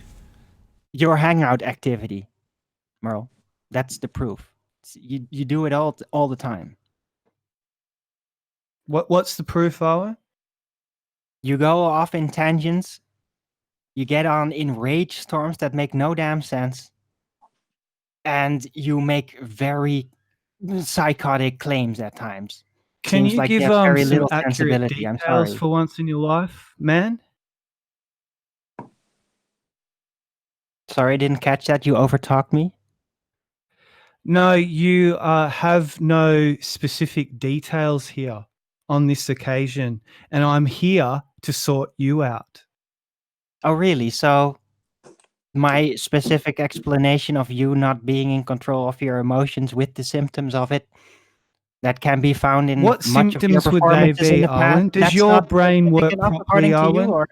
Your hangout activity, Merle. That's the proof. You do it all the time. What's the proof, Arwen? You go off in tangents. You get on in rage storms that make no damn sense. And you make very psychotic claims at times. Can Seems you like give you have very some little accurate sensibility. I'm details sorry. for once in your life, man? Sorry, I didn't catch that. You overtalked me. No, you have no specific details here on this occasion, and I'm here to sort you out. Oh, really? So my specific explanation of you not being in control of your emotions with the symptoms of it, that can be found in What much of your symptoms would they performances in be, the past. Arwen? Does That's your not brain specific work enough properly, according to you, Arwen?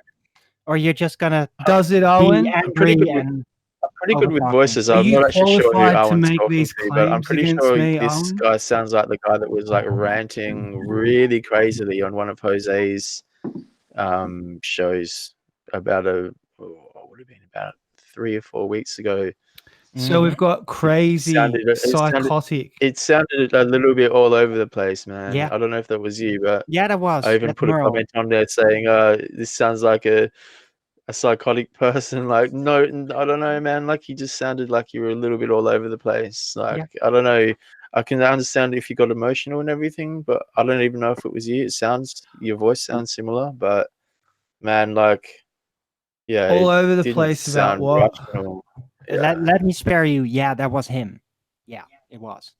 or you're just gonna Does it, be Arwen? I'm pretty angry good with and pretty good with overtalk me. voices. Are I'm you not actually sure who qualified to Alan's make talking these to, but I'm claims pretty against sure me, this Arwen? guy sounds like the guy that was like ranting really crazily on one of Jose's shows about what would have been about 3 or 4 weeks ago. So we've got crazy, It psychotic. sounded a little bit all over the place, man. Yeah. I don't know if that was you, but Yeah, that was. I even That's put a Merle. comment on there saying, "This sounds like a psychotic person." Like, no, I don't know, man. Like, you just sounded like you were a little bit all over the place. Like, I don't know. I can understand if you got emotional and everything, but I don't even know if it was you. Your voice sounds similar, but man, like, yeah, All it over the didn't place about sound what? rational. Yeah. Let me spare you. Yeah, that was him. Yeah, it was.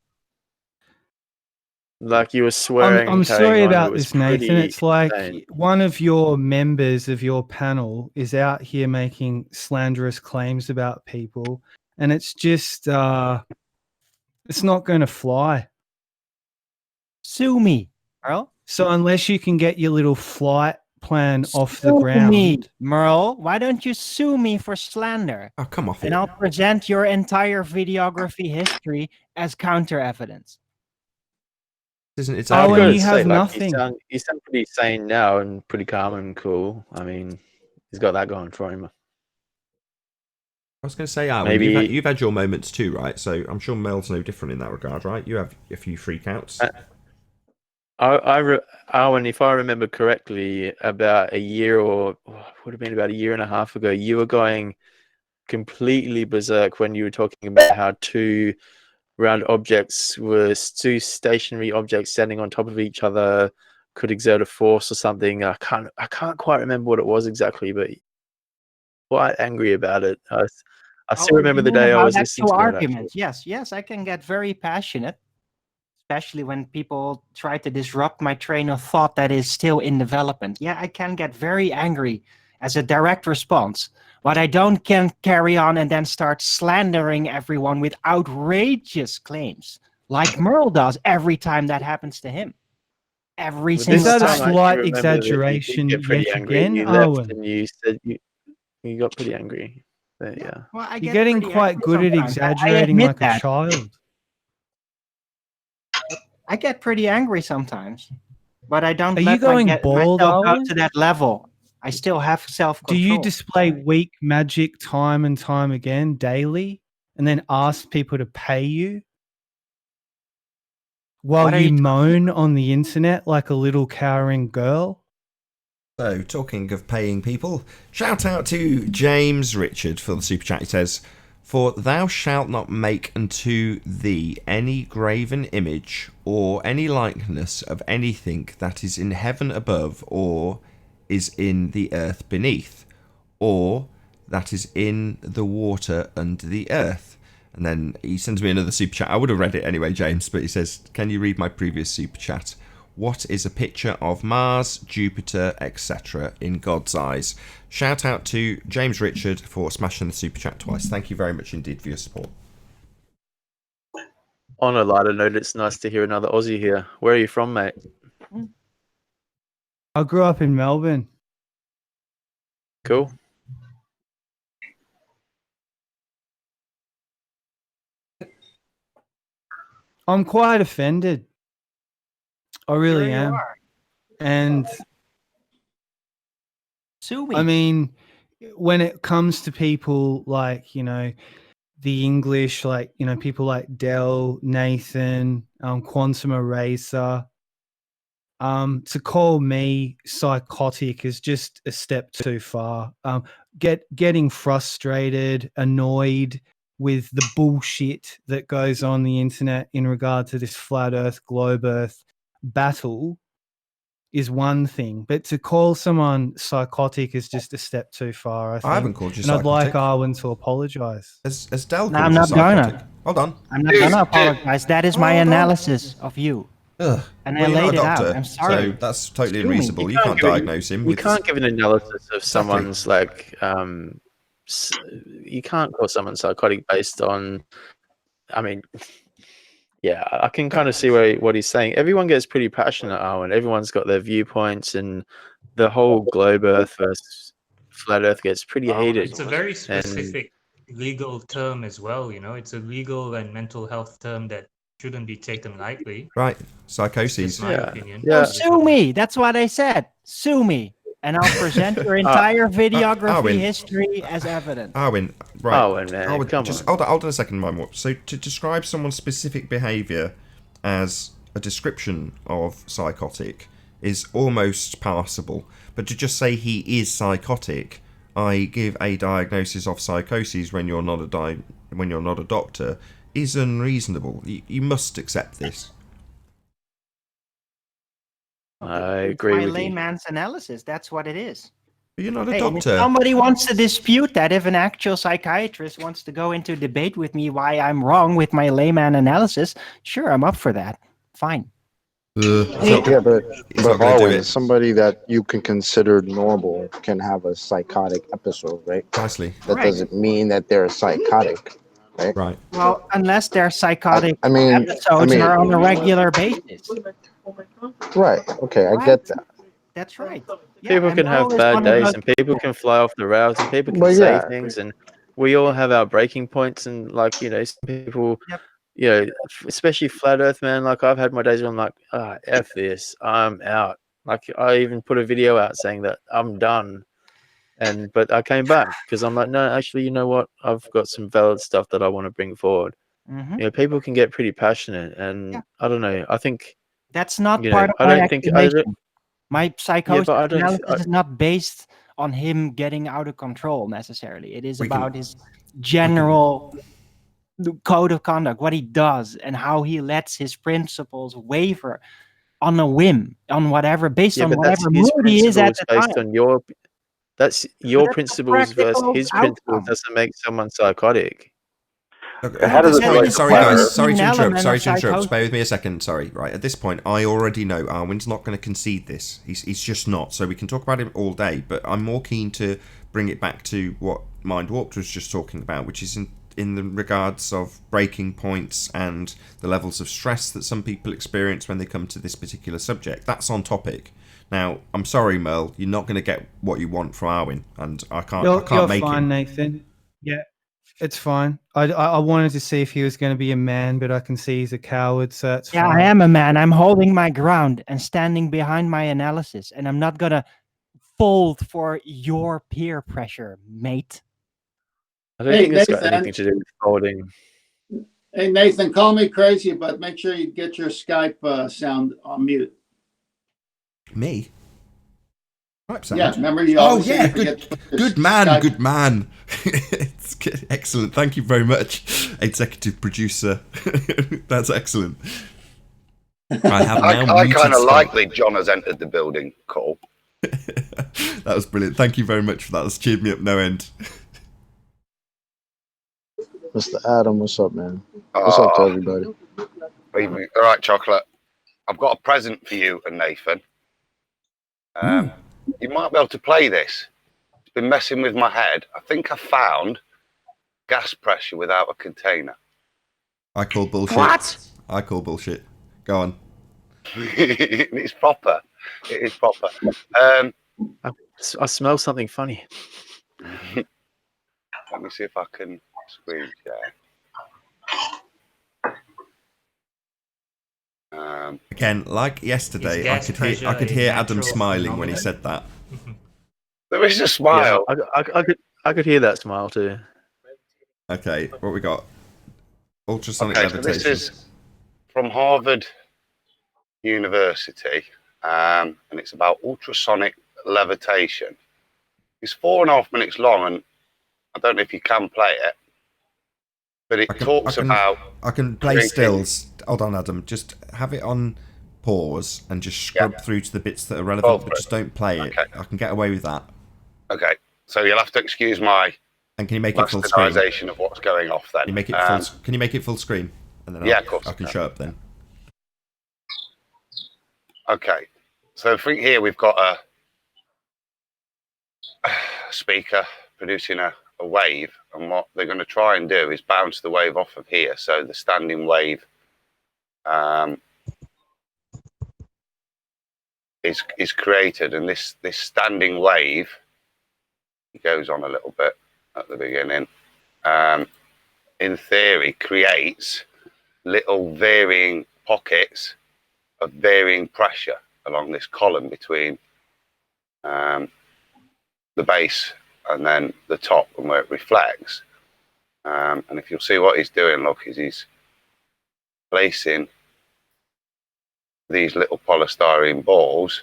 Like, you were swearing. I'm and carrying sorry on. It about was this, Nathan. pretty It's like insane. one of your members of your panel is out here making slanderous claims about people, and it's just it's not going to fly. Sue me, Merle. So unless you can get your little flight plan off the Sue ground, me, Merle. Why don't you sue me for slander? Oh, come off it. And I'll present your entire videography history as counter evidence. It's Oh, I've and got you to have say, like, nothing. you sound pretty sane now and pretty calm and cool. I mean, he's got that going for him. I was going to say, Alan, Maybe- you've had your moments too, right? So I'm sure Mel's no different in that regard, right? You have a few freakouts. Arwen, if I remember correctly, about a year would have been about a year and a half ago, you were going completely berserk when you were talking about how two stationary objects standing on top of each other could exert a force or something. I can't quite remember what it was exactly, but quite angry about it. I still remember the day I was listening to that. arguments. Yes, I can get very passionate, especially when people try to disrupt my train of thought that is still in development. Yeah, I can get very angry as a direct response, but I don't can carry on and then start slandering everyone with outrageous claims like Merle does every time that happens to him. Every Is single that a time. slight exaggeration yet again, You left Owen? and you said you got pretty angry. But, yeah. Well, You're getting quite good at exaggerating like a child. I get pretty angry sometimes, but I don't Are let you going myself bald, go Owen? to that level. I still have self-control. Do you display weak magic time and time again daily and then ask people to pay you? While you moan on the internet like a little cowering girl? So, talking of paying people, shout out to James Richard for the super chat. He says, For thou shalt not make unto thee any graven image or any likeness of anything that is in heaven above, or is in the earth beneath, or that is in the water under the earth. And then he sends me another super chat. I would have read it anyway, James, but he says, can you read my previous super chat? What is a picture of Mars, Jupiter, etc. in God's eyes? Shout out to James Richard for smashing the super chat twice. Thank you very much indeed for your support. On a lighter note, it's nice to hear another Aussie here. Where are you from, mate? I grew up in Melbourne. Cool. I'm quite offended. I really am. And Sue me. I mean, when it comes to people like, you know, the English, like, you know, people like Dell, Nathan, Quantum Eraser, to call me psychotic is just a step too far. Getting frustrated, annoyed with the bullshit that goes on the internet in regard to this flat earth, globe earth battle is one thing, but to call someone psychotic is just a step too far. I haven't called you and psychotic. I'd like Arwen to apologise. As Del No, called I'm you not psychotic. gonna. Hold on. I'm not gonna apologize. That is my analysis of you. Ugh. And Well, I you're not laid a it out. doctor, I'm sorry. so that's totally Sue me. unreasonable. You can't diagnose him. You can't give an analysis of someone's like. You can't call someone psychotic based on. I mean, yeah, I can kind of see what he's saying. Everyone gets pretty passionate, Owen. Everyone's got their viewpoints, and the whole globe Earth versus flat Earth gets pretty heated. It's a very specific legal term as well. You know, it's a legal and mental health term that shouldn't be taken lightly. Right, psychoses. My opinion. Oh, sue me. That's what I said. Sue me. And I'll present your entire videography history as evidence. Arwen, right. Arwen, man, Arwen, come just on. Hold on a second, Mike. So to describe someone's specific behaviour as a description of psychotic is almost passable. But to just say he is psychotic, I give a diagnosis of psychosis when you're not a doctor, is unreasonable. You must accept this. I agree my with you. layman's analysis. That's what it is. But you're not a Hey, and if doctor. somebody wants to dispute that, if an actual psychiatrist wants to go into debate with me why I'm wrong with my layman analysis, sure, I'm up for that. Fine. Yeah, but not gonna do Arwen, it. somebody that you can consider normal can have a psychotic episode, right? Precisely. That Right. doesn't mean that they're psychotic, right? Right. Well, unless their psychotic I mean- episodes are on a regular basis. Right. Okay, I get that. That's right. People can have bad days, and people can fly off the rails, and people can Well, say yeah. things, and we all have our breaking points. And like, you know, some people, you know, especially flat Earth, man. Like, I've had my days where I'm like, f this, I'm out. Like, I even put a video out saying that I'm done, but I came back because I'm like, no, actually, you know what? I've got some valid stuff that I want to bring forward. Mhm. You know, people can get pretty passionate, and I don't know. I think That's not you part know, of my accusation. My Yeah, psychosis but I don't- analysis is not based on him getting out of control necessarily. It is We can- about his general code of conduct, what he does, and how he lets his principles waver on a whim, on whatever, based Yeah, on but that's whatever his mood he is at principles the based time. on your. That's your that's the principles versus practical his outcome. principles doesn't make someone psychotic. How does it Sorry, relate to sorry flat guys. Earth? Sorry to An interrupt. element Sorry of to interrupt. psychosis. Bear with me a second. Sorry. Right. At this point, I already know Arwen's not going to concede this. He's just not. So we can talk about him all day, but I'm more keen to bring it back to what Mind Warped was just talking about, which is in the regards of breaking points and the levels of stress that some people experience when they come to this particular subject. That's on topic. Now, I'm sorry, Merle, you're not going to get what you want from Arwen, and I can't You're make fine, him. Nathan. Yeah, it's fine. I wanted to see if he was going to be a man, but I can see he's a coward, so that's Yeah, fine. I am a man. I'm holding my ground and standing behind my analysis, and I'm not gonna fold for your peer pressure, mate. I don't Hey, think it's got Nathan. anything to do with folding. Hey, Nathan, call me crazy, but make sure you get your Skype sound on mute. Me? Right, sound. Yeah, remember you Oh always say yeah, you forget to put the good man, Skype- good man. It's good. Excellent. Thank you very much, executive producer. That's excellent. I have now I muted kind of Scott. like that John has entered the building. Cool. That was brilliant. Thank you very much for that. That's cheered me up no end. Mr. Adam, what's up, man? What's up to everybody? All right, Chocolate. I've got a present for you and Nathan. You might be able to play this. It's been messing with my head. I think I found gas pressure without a container. I call bullshit. What? I call bullshit. Go on. It's proper. It is proper. I smell something funny. Let me see if I can screen share. Again, like yesterday, I could hear Adam smiling when he said that. There is a smile. Yeah, I could hear that smile too. Okay, what we got? Ultrasonic So levitation. this is from Harvard University, and it's about ultrasonic levitation. It's 4.5 minutes long, and I don't know if you can play it, but it talks about. I can play stills. Hold on, Adam. Just have it on pause and just scrub through to the bits that are relevant, but just don't play it. I can get away with that. Okay, so you'll have to excuse my. And can you make it full screen? Of what's going off then? Can you make it full? Can you make it full screen? And then of course I can show up then. Okay, so I think here we've got a speaker producing a wave, and what they're going to try and do is bounce the wave off of here. So the standing wave is created, and this standing wave goes on a little bit at the beginning. In theory, creates little varying pockets of varying pressure along this column between the base and then the top, and where it reflects. And if you'll see what he's doing, look, is he's placing these little polystyrene balls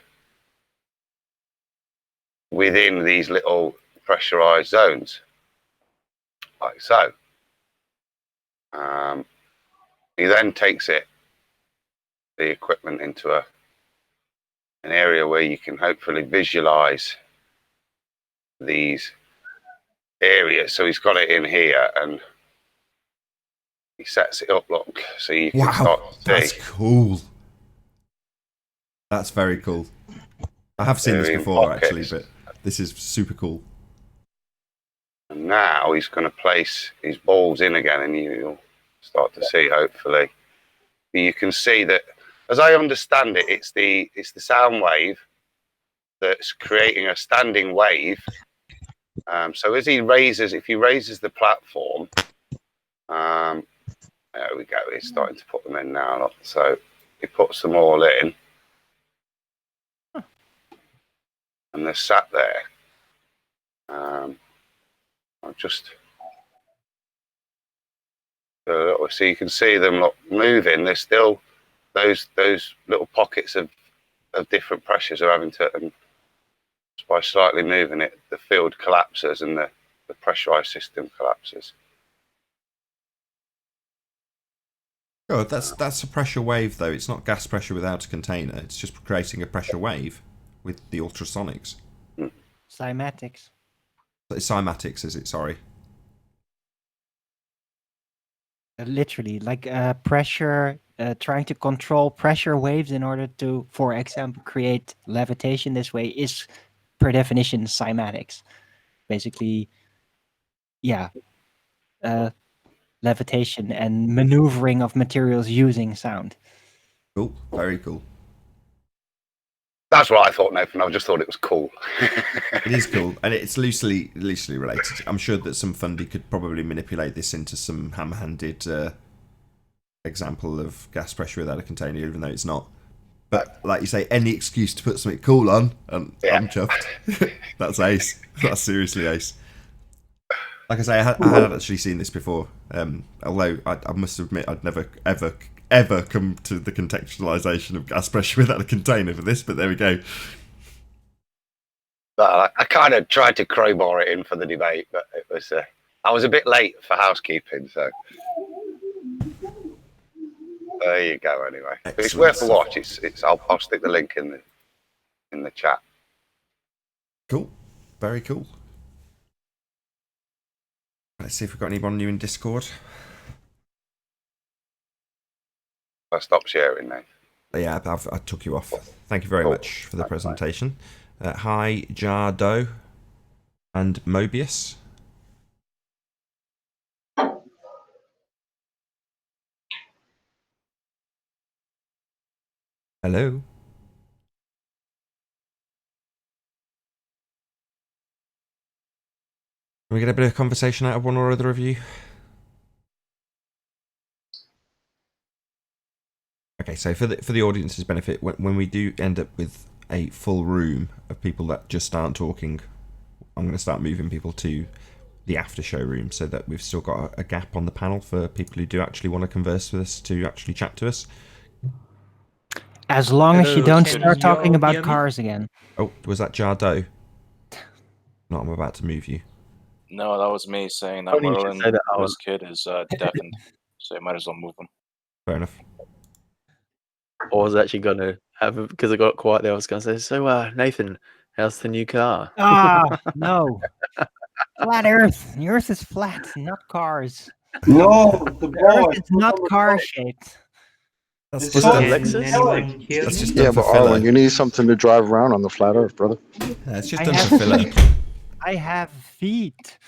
within these little pressurized zones, like so. He then takes the equipment into an area where you can hopefully visualize these areas. So he's got it in here, and he sets it up, look, so you can start to see. That's cool. That's very cool. I have seen this before, actually, but this is super cool. And now he's going to place his balls in again, and you'll start to see, hopefully. You can see that, as I understand it, it's the sound wave that's creating a standing wave. So as if he raises the platform, there we go. He's starting to put them in now. Look. So he puts them all in, and they're sat there. I'll just so you can see them moving. There's still those little pockets of different pressures are having to, and just by slightly moving it, the field collapses and the pressurized system collapses. Oh, that's a pressure wave, though. It's not gas pressure without a container. It's just creating a pressure wave with the ultrasonics. Cymatics. It's cymatics, is it? Sorry. Literally, like pressure, trying to control pressure waves in order to, for example, create levitation this way is, per definition, cymatics. Basically, yeah, levitation and maneuvering of materials using sound. Cool, very cool. That's what I thought, Nathan. I just thought it was cool. It is cool, and it's loosely related. I'm sure that some fundy could probably manipulate this into some ham-handed example of gas pressure without a container, even though it's not. But like you say, any excuse to put something cool on, I'm chuffed. That's ace. That's seriously ace. Like I say, I had actually seen this before. Although I must admit, I'd never ever come to the contextualization of gas pressure without a container for this. But there we go. But I kind of tried to crowbar it in for the debate, but it was I was a bit late for housekeeping, so there you go. Anyway, but it's worth a watch. I'll stick the link in the chat. Cool, very cool. Let's see if we've got anyone new in Discord. I stopped sharing now. Yeah, I took you off. Thank you very much for the presentation. Hi, Jardo and Mobius. Hello. Can we get a bit of conversation out of one or other of you? Okay, so for the audience's benefit, when we do end up with a full room of people that just aren't talking, I'm going to start moving people to the after show room so that we've still got a gap on the panel for people who do actually want to converse with us, to actually chat to us. As long as you don't start talking about cars again. Oh, was that Jardo? No, I'm about to move you. No, that was me saying that Merlin, this kid, is deafened, so you might as well move him. Fair enough. I was actually going to have, because I got quiet there, I was going to say, so Nathan, how's the new car? Ah, no. Flat Earth. The Earth is flat, not cars. No, the Earth is not car-shaped. That's just yeah, but Arlen, you need something to drive around on the flat Earth, brother. Yeah, it's just done for filler. I have feet.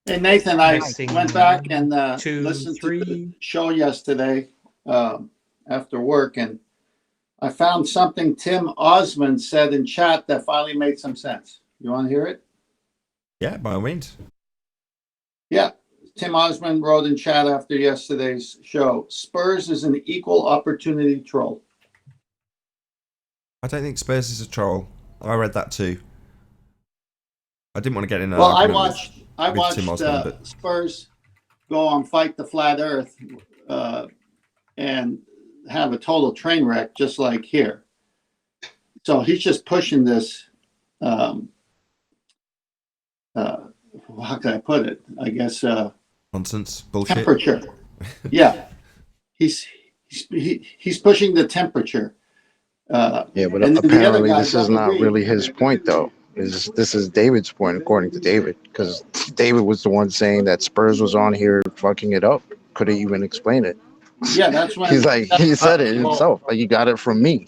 Hey, Nathan, I Testing went back and 2, listened 3. to the show yesterday after work, and I found something Tim Osmond said in chat that finally made some sense. You want to hear it? Yeah, by all means. Yeah. Tim Osmond wrote in chat after yesterday's show, Spurs is an equal opportunity troll. I don't think Spurs is a troll. I read that too. I didn't want to get in. Well, I watched Tim Osmond, but Spurs go on Fight the Flat Earth and have a total train wreck, just like here. So he's just pushing this. How can I put it? I guess nonsense, bullshit. Temperature. Yeah, he's pushing the temperature. Yeah, but apparently this is not really his point, though. This is David's point, according to David, because David was the one saying that Spurs was on here fucking it up. Couldn't even explain it. Yeah, that's when he's like, he said it himself. Like, you got it from me.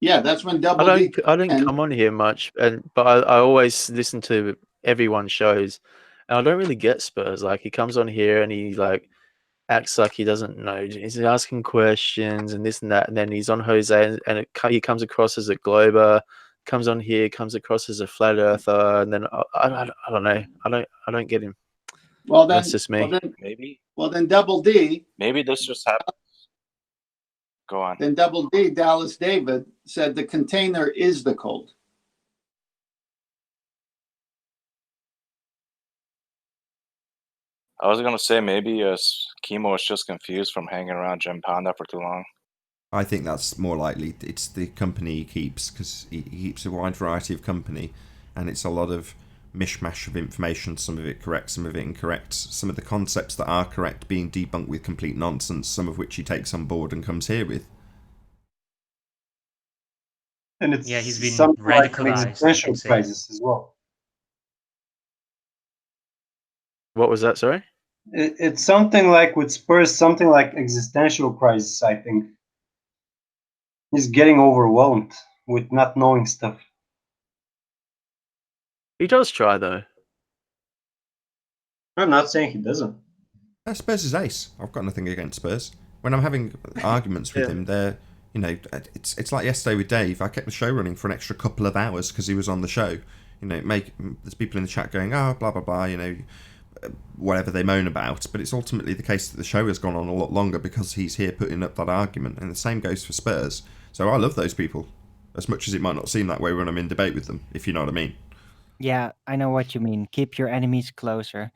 Yeah, that's when Double I don't come on here much, but I always listen to everyone's shows, and I don't really get Spurs. Like, he comes on here and he like acts like he doesn't know. He's asking questions and this and that, and then he's on Jose, and he comes across as a glober. Comes on here, comes across as a flat earther, and then I don't know. I don't get him. Well, then that's just me. Well, then Double D. Maybe this just happened. Go on. Then Double D, Dallas David, said the container is the cold. I was going to say maybe Chemo is just confused from hanging around Jim Panda for too long. I think that's more likely. It's the company he keeps, because he keeps a wide variety of company, and it's a lot of mishmash of information, some of it correct, some of it incorrect, some of the concepts that are correct being debunked with complete nonsense, some of which he takes on board and comes here with. And it's he's been something like radicalized, existential crisis as well. What was that, sorry? It's something like with Spurs, something like existential crisis, I think. He's getting overwhelmed with not knowing stuff. He does try, though. I'm not saying he doesn't. Spurs is ace. I've got nothing against Spurs. When I'm having arguments with him, they're, you know, it's like yesterday with Dave. I kept the show running for an extra couple of hours because he was on the show. You know, there's people in the chat going, oh, blah, blah, blah, you know, whatever they moan about. But it's ultimately the case that the show has gone on a lot longer because he's here putting up that argument. And the same goes for Spurs. So I love those people, as much as it might not seem that way when I'm in debate with them, if you know what I mean. Yeah, I know what you mean. Keep your enemies closer.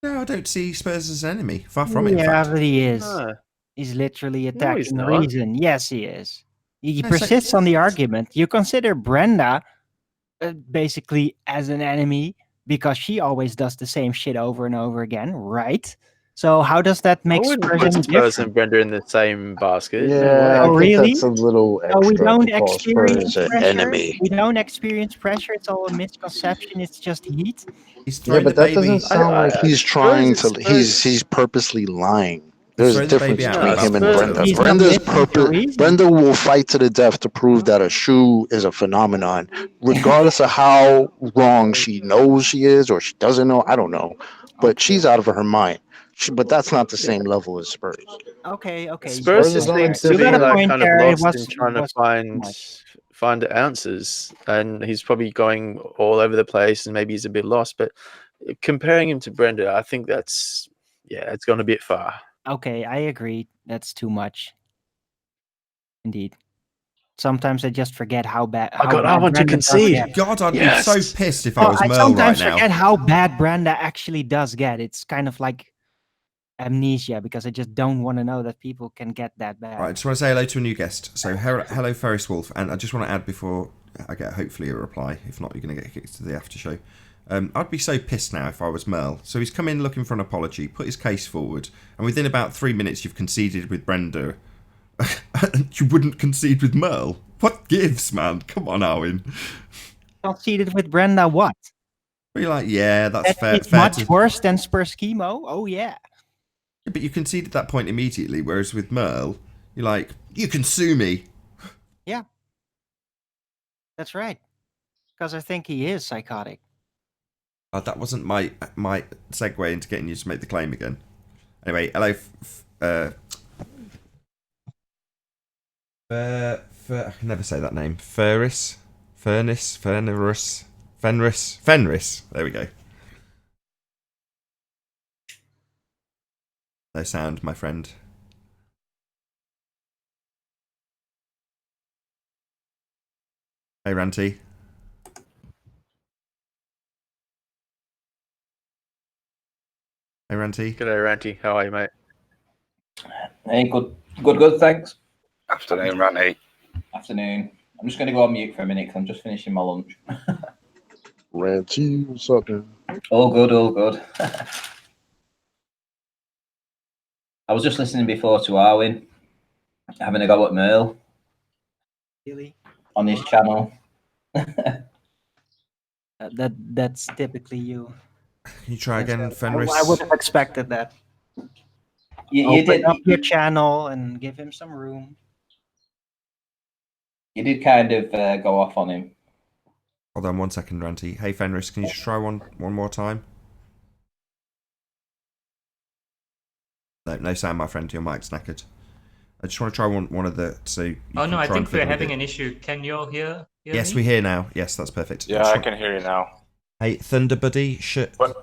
No, I don't see Spurs as an enemy. Far from it, in Yeah, fact. but he is. No. He's literally he's attacking not. reason. Yes, he is. He No, persists on the argument. You consider Brenda basically as an enemy because she always does the same shit over and over again, right? So how does that I make wouldn't Spurs put any Spurs and different? Brenda in the same basket. No Yeah, way. I Oh, think really? that's a little So we extra don't to call experience Spurs an pressure. enemy. We don't experience pressure. It's all a misconception. It's just heat. He's Yeah, throwing but the that doesn't baby. sound like he's trying to. Spurs. He's purposely lying. He's There's a throwing the baby difference out between with the him and bathwater. Brenda. That's He's what not Brenda's listening to purpose. reason. Brenda will fight to the death to prove that a shoe is a phenomenon, regardless of how wrong she knows she is or she doesn't know. I don't know, but she's out of her mind. But that's not the same level as Spurs. Okay. Spurs Spurs is just on a seems to You be got a different. like point kind of there. It lost in was trying to too much. find answers, and he's probably going all over the place, and maybe he's a bit lost. But comparing him to Brenda, I think it's gone a bit far. Okay, I agree. That's too much. Indeed. Sometimes I just forget how bad. Oh God, I want to Brenda does concede. get. God, I'd Yes. be so pissed if I was I Merle right sometimes now. forget how bad Brenda actually does get. It's kind of like amnesia because I just don't want to know that people can get that bad. Right, I just want to say hello to a new guest. So, hello, Ferris Wolf. And I just want to add before I get hopefully a reply. If not, you're going to get kicked to the after show. I'd be so pissed now if I was Merle. So he's come in looking for an apology, put his case forward, and within about 3 minutes you've conceded with Brenda. And you wouldn't concede with Merle? What gives, man? Come on, Owen. Conceded with Brenda what? You're like, yeah, that's That fair. it's fair much to... worse than Spurs chemo? Oh, yeah. Yeah, but you conceded that point immediately, whereas with Merle, you're like, you can sue me. Yeah. That's right. Because I think he is psychotic. That wasn't my segue into getting you to make the claim again. Anyway, hello, I can never say that name. Fenris. There we go. No sound, my friend. Hey, Ranty. Hey, Ranty. G'day, Ranty. How are you, mate? Hey, good, thanks. Afternoon, Ranty. Afternoon. I'm just going to go on mute for a minute because I'm just finishing my lunch. Ranty, what's up, man? All good. I was just listening before to Arwin, having a go at Merle. Really? On his channel. That's typically you. Can you try again, Fenris? I would have expected that. You Open did up your channel and give him some room. You did kind of go off on him. Hold on 1 second, Ranty. Hey, Fenris, can you just try one more time? No sound, my friend. Your mic's knackered. I just want to try one of the... Oh no, I think we're having an issue. Can you all hear Yes, me? we hear now. Yes, that's perfect. Yeah, I can hear you now. Hey, Thunder Buddy,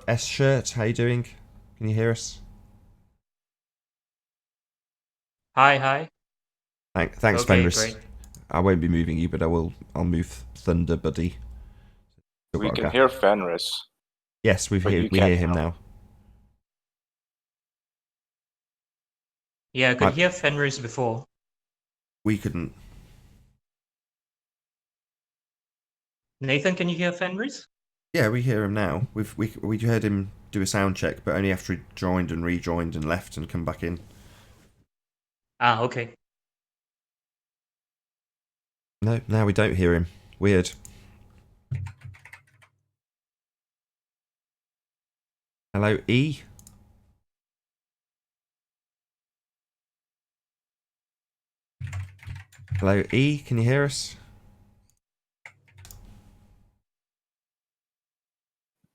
S-Shirt, how you doing? Can you hear us? Hi. Thanks, Okay, Fenris. great. I won't be moving you, but I'll move Thunder Buddy. We can hear Fenris. Yes, we hear him now. Yeah, I could hear Fenris before. We couldn't. Nathan, can you hear Fenris? Yeah, we hear him now. We heard him do a sound check, but only after he joined and rejoined and left and come back in. Ah, okay. No, now we don't hear him. Weird. Hello, E. Hello, E. Can you hear us?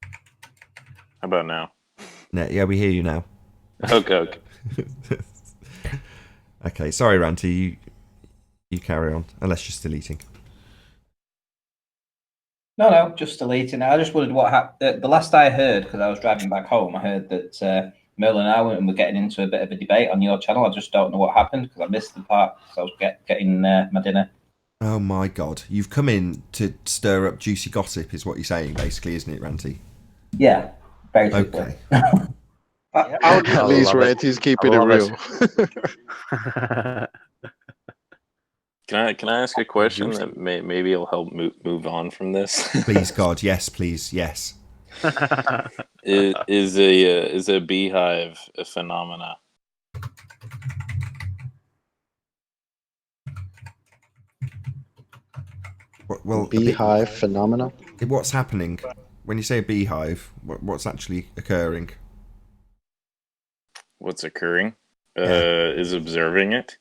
How about now? No, yeah, we hear you now. Okay. Okay, sorry, Ranty. You carry on, unless you're still eating. No, just deleting it. I just wondered what happened. The last I heard, because I was driving back home, I heard that Merle and I were getting into a bit of a debate on your channel. I just don't know what happened because I missed the part because I was getting my dinner. Oh my God, you've come in to stir up juicy gossip, is what you're saying, basically, isn't it, Ranty? Yeah, basically. Okay. At least Ranty's keeping it real. Can I ask a question that maybe will help move on from this? Please, God, yes, please, yes. Is a beehive a phenomena? Well, beehive phenomena. What's happening when you say a beehive? What's actually occurring? What's occurring? Is observing it.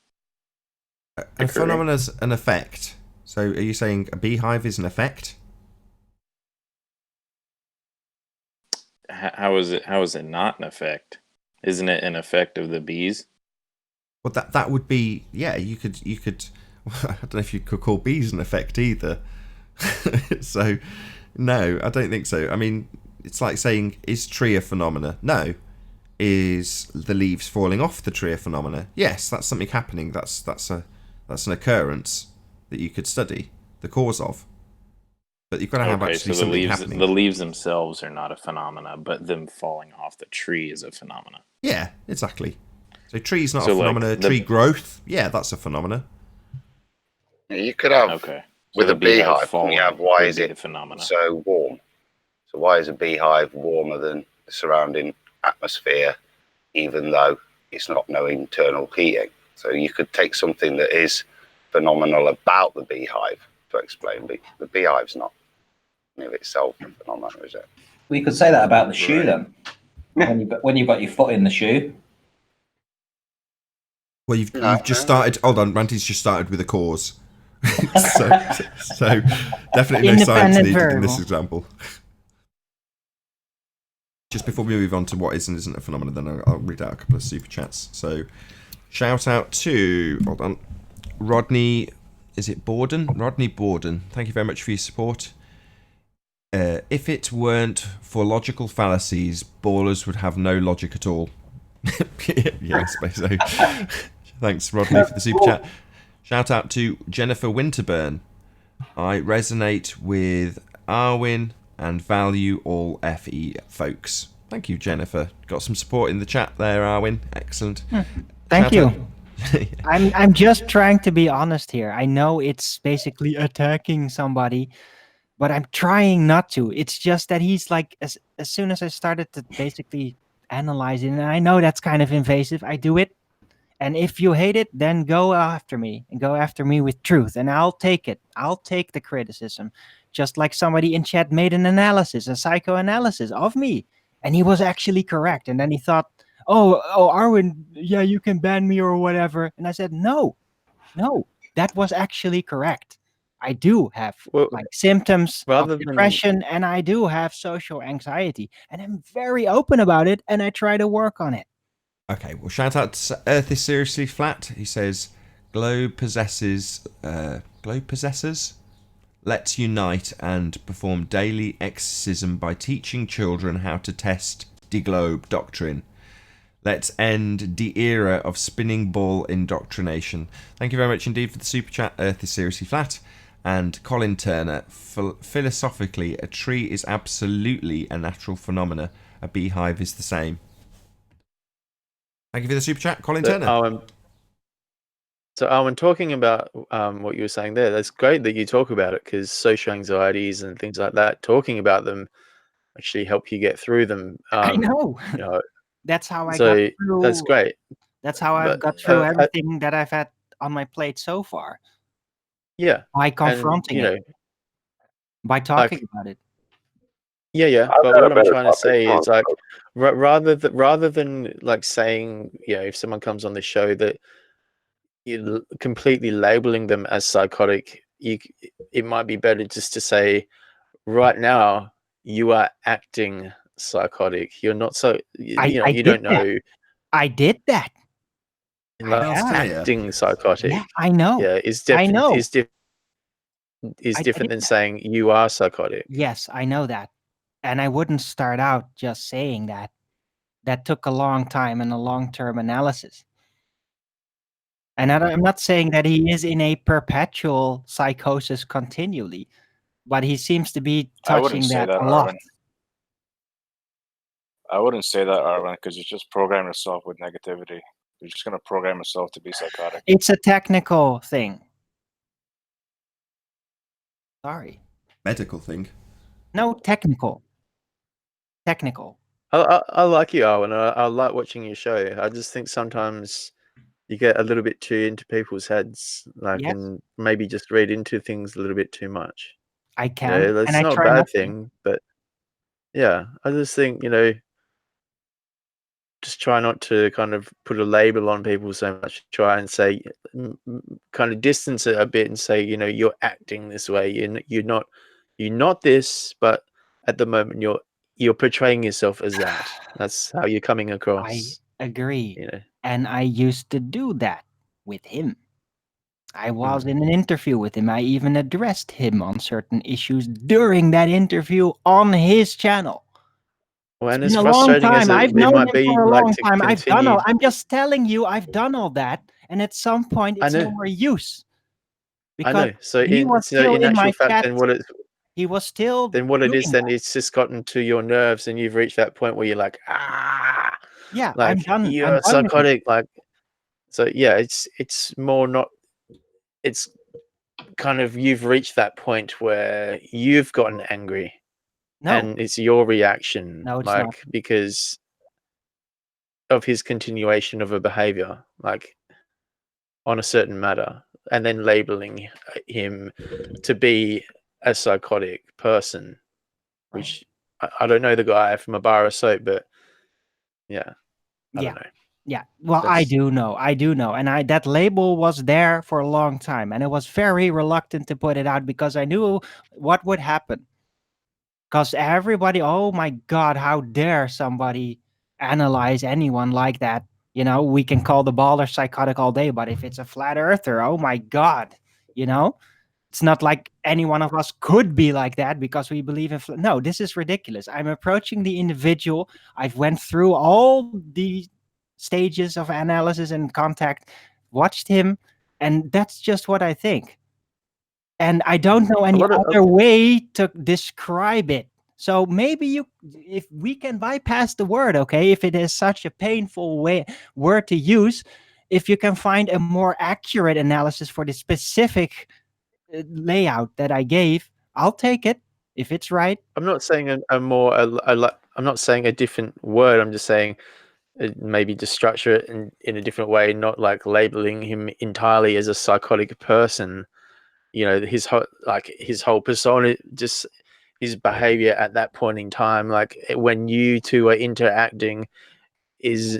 A phenomena's an effect. So, are you saying a beehive is an effect? How is it not an effect? Isn't it an effect of the bees? Well, that would be, yeah. You could. I don't know if you could call bees an effect either. So, no, I don't think so. I mean, it's like saying, is tree a phenomena? No. Is the leaves falling off the tree a phenomena? Yes, that's something happening. That's an occurrence that you could study the cause of. But you've got to have actually so something happening. The leaves themselves are not a phenomena, but them falling off the tree is a phenomena. Yeah, exactly. So tree's not a phenomena. Tree growth, yeah, that's a phenomena. You could have with a beehive. You have why is it so warm? So why is a beehive warmer than the surrounding atmosphere, even though it's not no internal heating? So you could take something that is phenomenal about the beehive to explain, but the beehive's not in of itself a phenomenon, is it? We could say that about the shoe then. When you've got your foot in the shoe. Well, you've just started. Hold on, Ranty's just started with a cause. so definitely no science needed in this example. Just before we move on to what is and isn't a phenomenon, then I'll read out a couple of super chats. So, shout out to, hold on, Rodney, is it Borden? Rodney Borden. Thank you very much for your support. If it weren't for logical fallacies, ballers would have no logic at all. Yeah, I suppose so. Thanks, Rodney, for the super chat. Shout out to Jennifer Winterburn. I resonate with Arwin and value all FE folks. Thank you, Jennifer. Got some support in the chat there, Arwin. Excellent. Thank you. I'm just trying to be honest here. I know it's basically attacking somebody, but I'm trying not to. It's just that he's like, as soon as I started to basically analyze it, and I know that's kind of invasive, I do it. And if you hate it, then go after me and go after me with truth. And I'll take it. I'll take the criticism. Just like somebody in chat made an analysis, a psychoanalysis of me. And he was actually correct. And then he thought, oh, Arwin, yeah, you can ban me or whatever. And I said, no, that was actually correct. I do have symptoms of depression and I do have social anxiety. And I'm very open about it and I try to work on it. Okay, well, shout out to Earth is Seriously Flat. He says, globe possessors, let's unite and perform daily exorcism by teaching children how to test the globe doctrine. Let's end the era of spinning ball indoctrination. Thank you very much indeed for the super chat, Earth is Seriously Flat. And Colin Turner, philosophically, a tree is absolutely a natural phenomena. A beehive is the same. Thank you for the super chat, Colin Turner. So, Arwen, talking about what you were saying there, that's great that you talk about it because social anxieties and things like that, talking about them actually help you get through them. I know. That's how I so got through. That's great. That's how I've got through everything that I've had on my plate so far. Yeah. By confronting it. By talking about it. Yeah. But what I'm trying to say is like, rather than like saying, if someone comes on the show that you're completely labeling them as psychotic, it might be better just to say, right now you are acting psychotic. You're not so you don't know. I did that. Acting psychotic. Yeah, I know. Yeah, is different than saying you are psychotic. Yes, I know that. And I wouldn't start out just saying that. That took a long time and a long-term analysis. And I'm not saying that he is in a perpetual psychosis continually, but he seems to be touching that a lot. I wouldn't say that, Arwen, because you just program yourself with negativity. You're just going to program yourself to be psychotic. It's a technical thing. Sorry. Medical thing. No, technical. Technical. I like you, Owen. I like watching your show. I just think sometimes you get a little bit too into people's heads, like, Yes. and maybe just read into things a little bit too much. I You can, know, and that's I not a try bad not to. thing, but yeah, I just think, you know, just try not to kind of put a label on people so much. Try and say, kind of distance it a bit and say, you know, you're acting this way. You're not this, but at the moment you're portraying yourself as that. That's how you're coming I across. agree. You know. And I used to do that with him. I was in an interview with him. I even addressed him on certain issues during that interview on his channel. Well, and It's as been a long frustrating as time. I've it known might him be, for a like, long to time. I've done all. continue. I'm just telling you, I've done all that, and at some point, I it's no know. more use. I Because know. So he was still in in actual my fact, chat. then what it He was still is, doing then that. it's just gotten to your nerves, and you've reached that point where you're like, Yeah, I'm like done. I'm you're done with it. psychotic, like. So yeah, it's more not. It's kind of you've reached that point where you've gotten angry, No, and it's your reaction, no, it's not. like, because of his continuation of a behavior, like on a certain matter, and then labeling him to be a psychotic person, which I don't know the guy from a bar of soap, but yeah, I don't know. Yeah. Well, I do know. And that label was there for a long time, and I was very reluctant to put it out because I knew what would happen. Because everybody, oh my God, how dare somebody analyze anyone like that? You know, we can call the baller psychotic all day, but if it's a flat earther, oh my God, you know, it's not like any one of us could be like that because we believe in. No, this is ridiculous. I'm approaching the individual. I've went through all the stages of analysis and contact, watched him, and that's just what I think. And I don't know any other way to describe it. So maybe if we can bypass the word, okay, if it is such a painful word to use, if you can find a more accurate analysis for the specific layout that I gave, I'll take it if it's right. I'm not saying I'm not saying a different word. I'm just saying maybe just structure it in a different way, not like labeling him entirely as a psychotic person. You know, his whole persona, just his behavior at that point in time, like when you two are interacting, is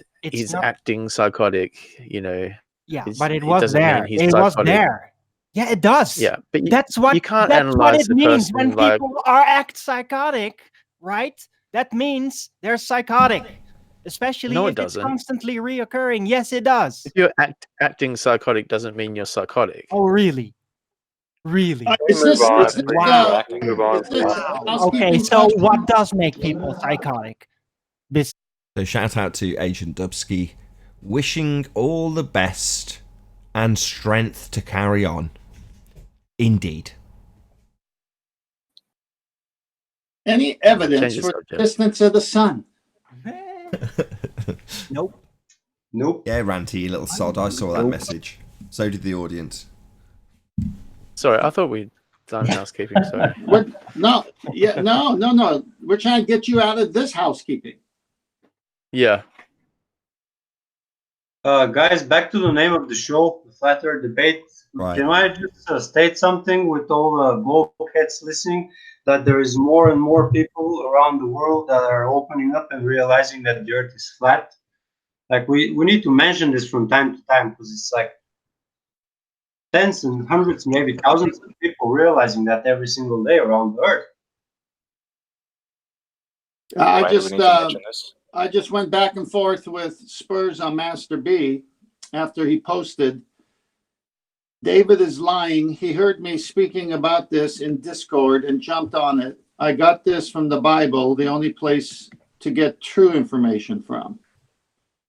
acting psychotic. You know. Yeah, but it was doesn't mean there. he's It was psychotic. there. Yeah, it does. Yeah, but that's what you can't that's what analyze it the means when person like. people act psychotic, right? That means they're psychotic, especially No, if it it's doesn't. constantly reoccurring. Yes, it does. If you're acting psychotic, doesn't mean you're psychotic. Oh, really? Really? Wow. Okay, so what does make people psychotic? So shout out to Agent Dubsky, wishing all the best and strength to carry on. Indeed. Any evidence for the existence of the sun? Nope. Nope. Yeah, Ranty, you little sod. I saw that message. So did the audience. Sorry, I thought we'd done housekeeping. Sorry. No. We're trying to get you out of this housekeeping. Yeah. Guys, back to the name of the show, the Flat Earth Debate. Right. Can I just state something with all the globeheads listening, that there is more and more people around the world that are opening up and realizing that the Earth is flat. Like we need to mention this from time to time, because it's like tens and hundreds, maybe thousands of people realizing that every single day around the Earth. I just went back and forth with Spurs on Master B after he posted, David is lying. He heard me speaking about this in Discord and jumped on it. I got this from the Bible, the only place to get true information from.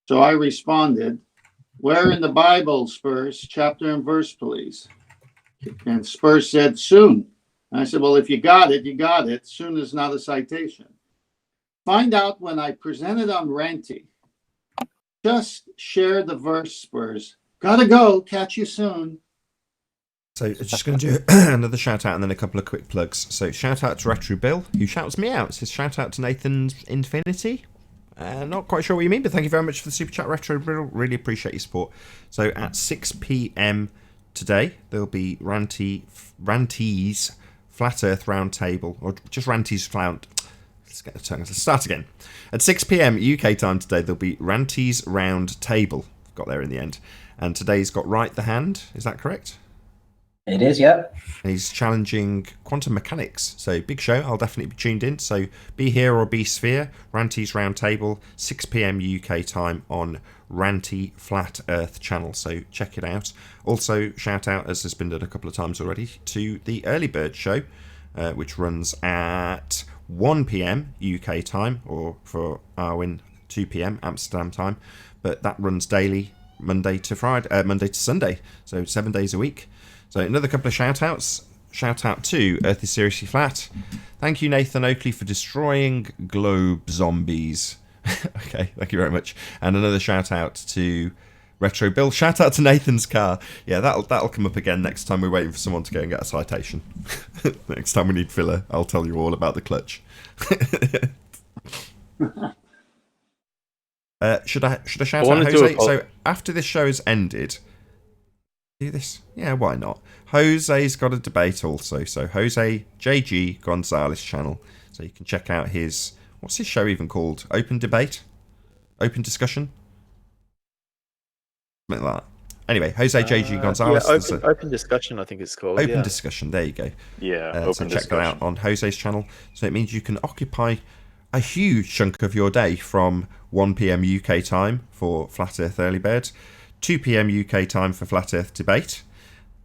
So I responded, where in the Bible, Spurs? Chapter and verse, please. And Spurs said, soon. And I said, well, if you got it, you got it. Soon is not a citation. Find out when I presented on Renty. Just share the verse, Spurs. Gotta go. Catch you soon. So just going to do another shout out and then a couple of quick plugs. So shout out to Retro Bill, who shouts me out. It says shout out to Nathan's Infinity. Not quite sure what you mean, but thank you very much for the super chat, Retro Bill. Really appreciate your support. So at 6 p.m. today, there'll be Ranty's Flat Earth Roundtable, or just Ranty's Flat. Let's start again. At 6 p.m. UK time today, there'll be Ranty's Round Table. Got there in the end. And today's got Right the Hand. Is that correct? It is, yeah. And he's challenging quantum mechanics. So big show. I'll definitely be tuned in. So be here or be sphere. Ranty's Round Table, 6 p.m. UK time on Ranty Flat Earth channel. So check it out. Also shout out, as has been done a couple of times already, to the Early Bird show, which runs at 1 p.m. UK time, or for Arwin 2 p.m. Amsterdam time. But that runs daily, Monday to Sunday. So 7 days a week. So another couple of shout-outs. Shout-out to Earth is Seriously Flat. Thank you, Nathan Oakley, for destroying globe zombies. Okay, thank you very much. And another shout-out to Retro Bill. Shout-out to Nathan's car. Yeah, that'll come up again next time we're waiting for someone to go and get a citation. Next time we need filler, I'll tell you all about the clutch. Should I shout out Jose? So after this show has ended... Do this? Yeah, why not? Jose's got a debate also. So Jose JG Gonzalez channel. So you can check out his, what's his show even called? Open Debate? Open Discussion? Something like that. Anyway, Jose JG Gonzalez. Yeah, open Discussion, I think it's called. Open Discussion, there you go. Yeah, so check that out on Jose's channel. So it means you can occupy a huge chunk of your day from 1 p.m. UK time for Flat Earth Early Bird, 2 p.m. UK time for Flat Earth Debate.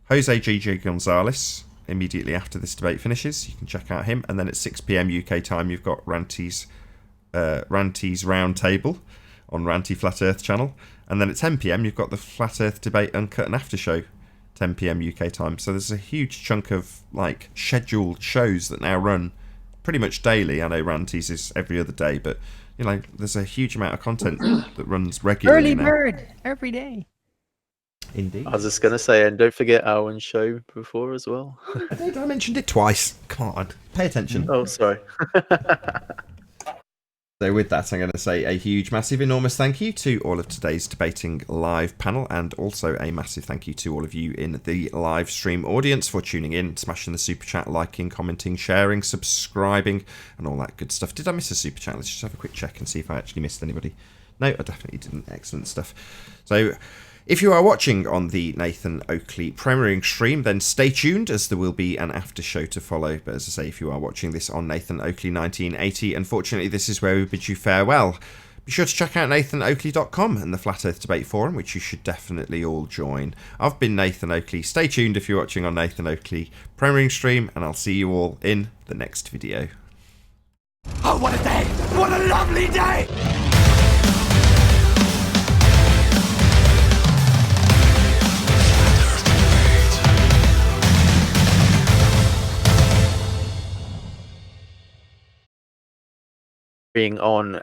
Jose G.J. Gonzalez, immediately after this debate finishes. You can check out him. And then at 6 p.m. UK time, you've got Ranty's Round Table on Ranty Flat Earth channel. And then at 10 p.m, you've got the Flat Earth Debate Uncut and After Show, 10 p.m. UK time. So there's a huge chunk of like scheduled shows that now run pretty much daily. I know Ranty's is every other day, but you know, there's a huge amount of content that runs regularly Early now. bird every day. Indeed. I was just gonna say, and don't forget Owen's show before as well. I mentioned it twice. Come on, pay attention. Oh, sorry. So with that, I'm going to say a huge, massive, enormous thank you to all of today's debating live panel, and also a massive thank you to all of you in the live stream audience for tuning in, smashing the super chat, liking, commenting, sharing, subscribing, and all that good stuff. Did I miss a super chat? Let's just have a quick check and see if I actually missed anybody. No, I definitely didn't. Excellent stuff. So if you are watching on the Nathan Oakley premiering stream, then stay tuned, as there will be an after show to follow. But as I say, if you are watching this on Nathan Oakley 1980, unfortunately this is where we bid you farewell. Be sure to check out nathanoakley.com and the Flat Earth Debate Forum, which you should definitely all join. I've been Nathan Oakley. Stay tuned if you're watching on Nathan Oakley premiering stream, and I'll see you all in the next video. Oh, what a day! What a lovely day! Being on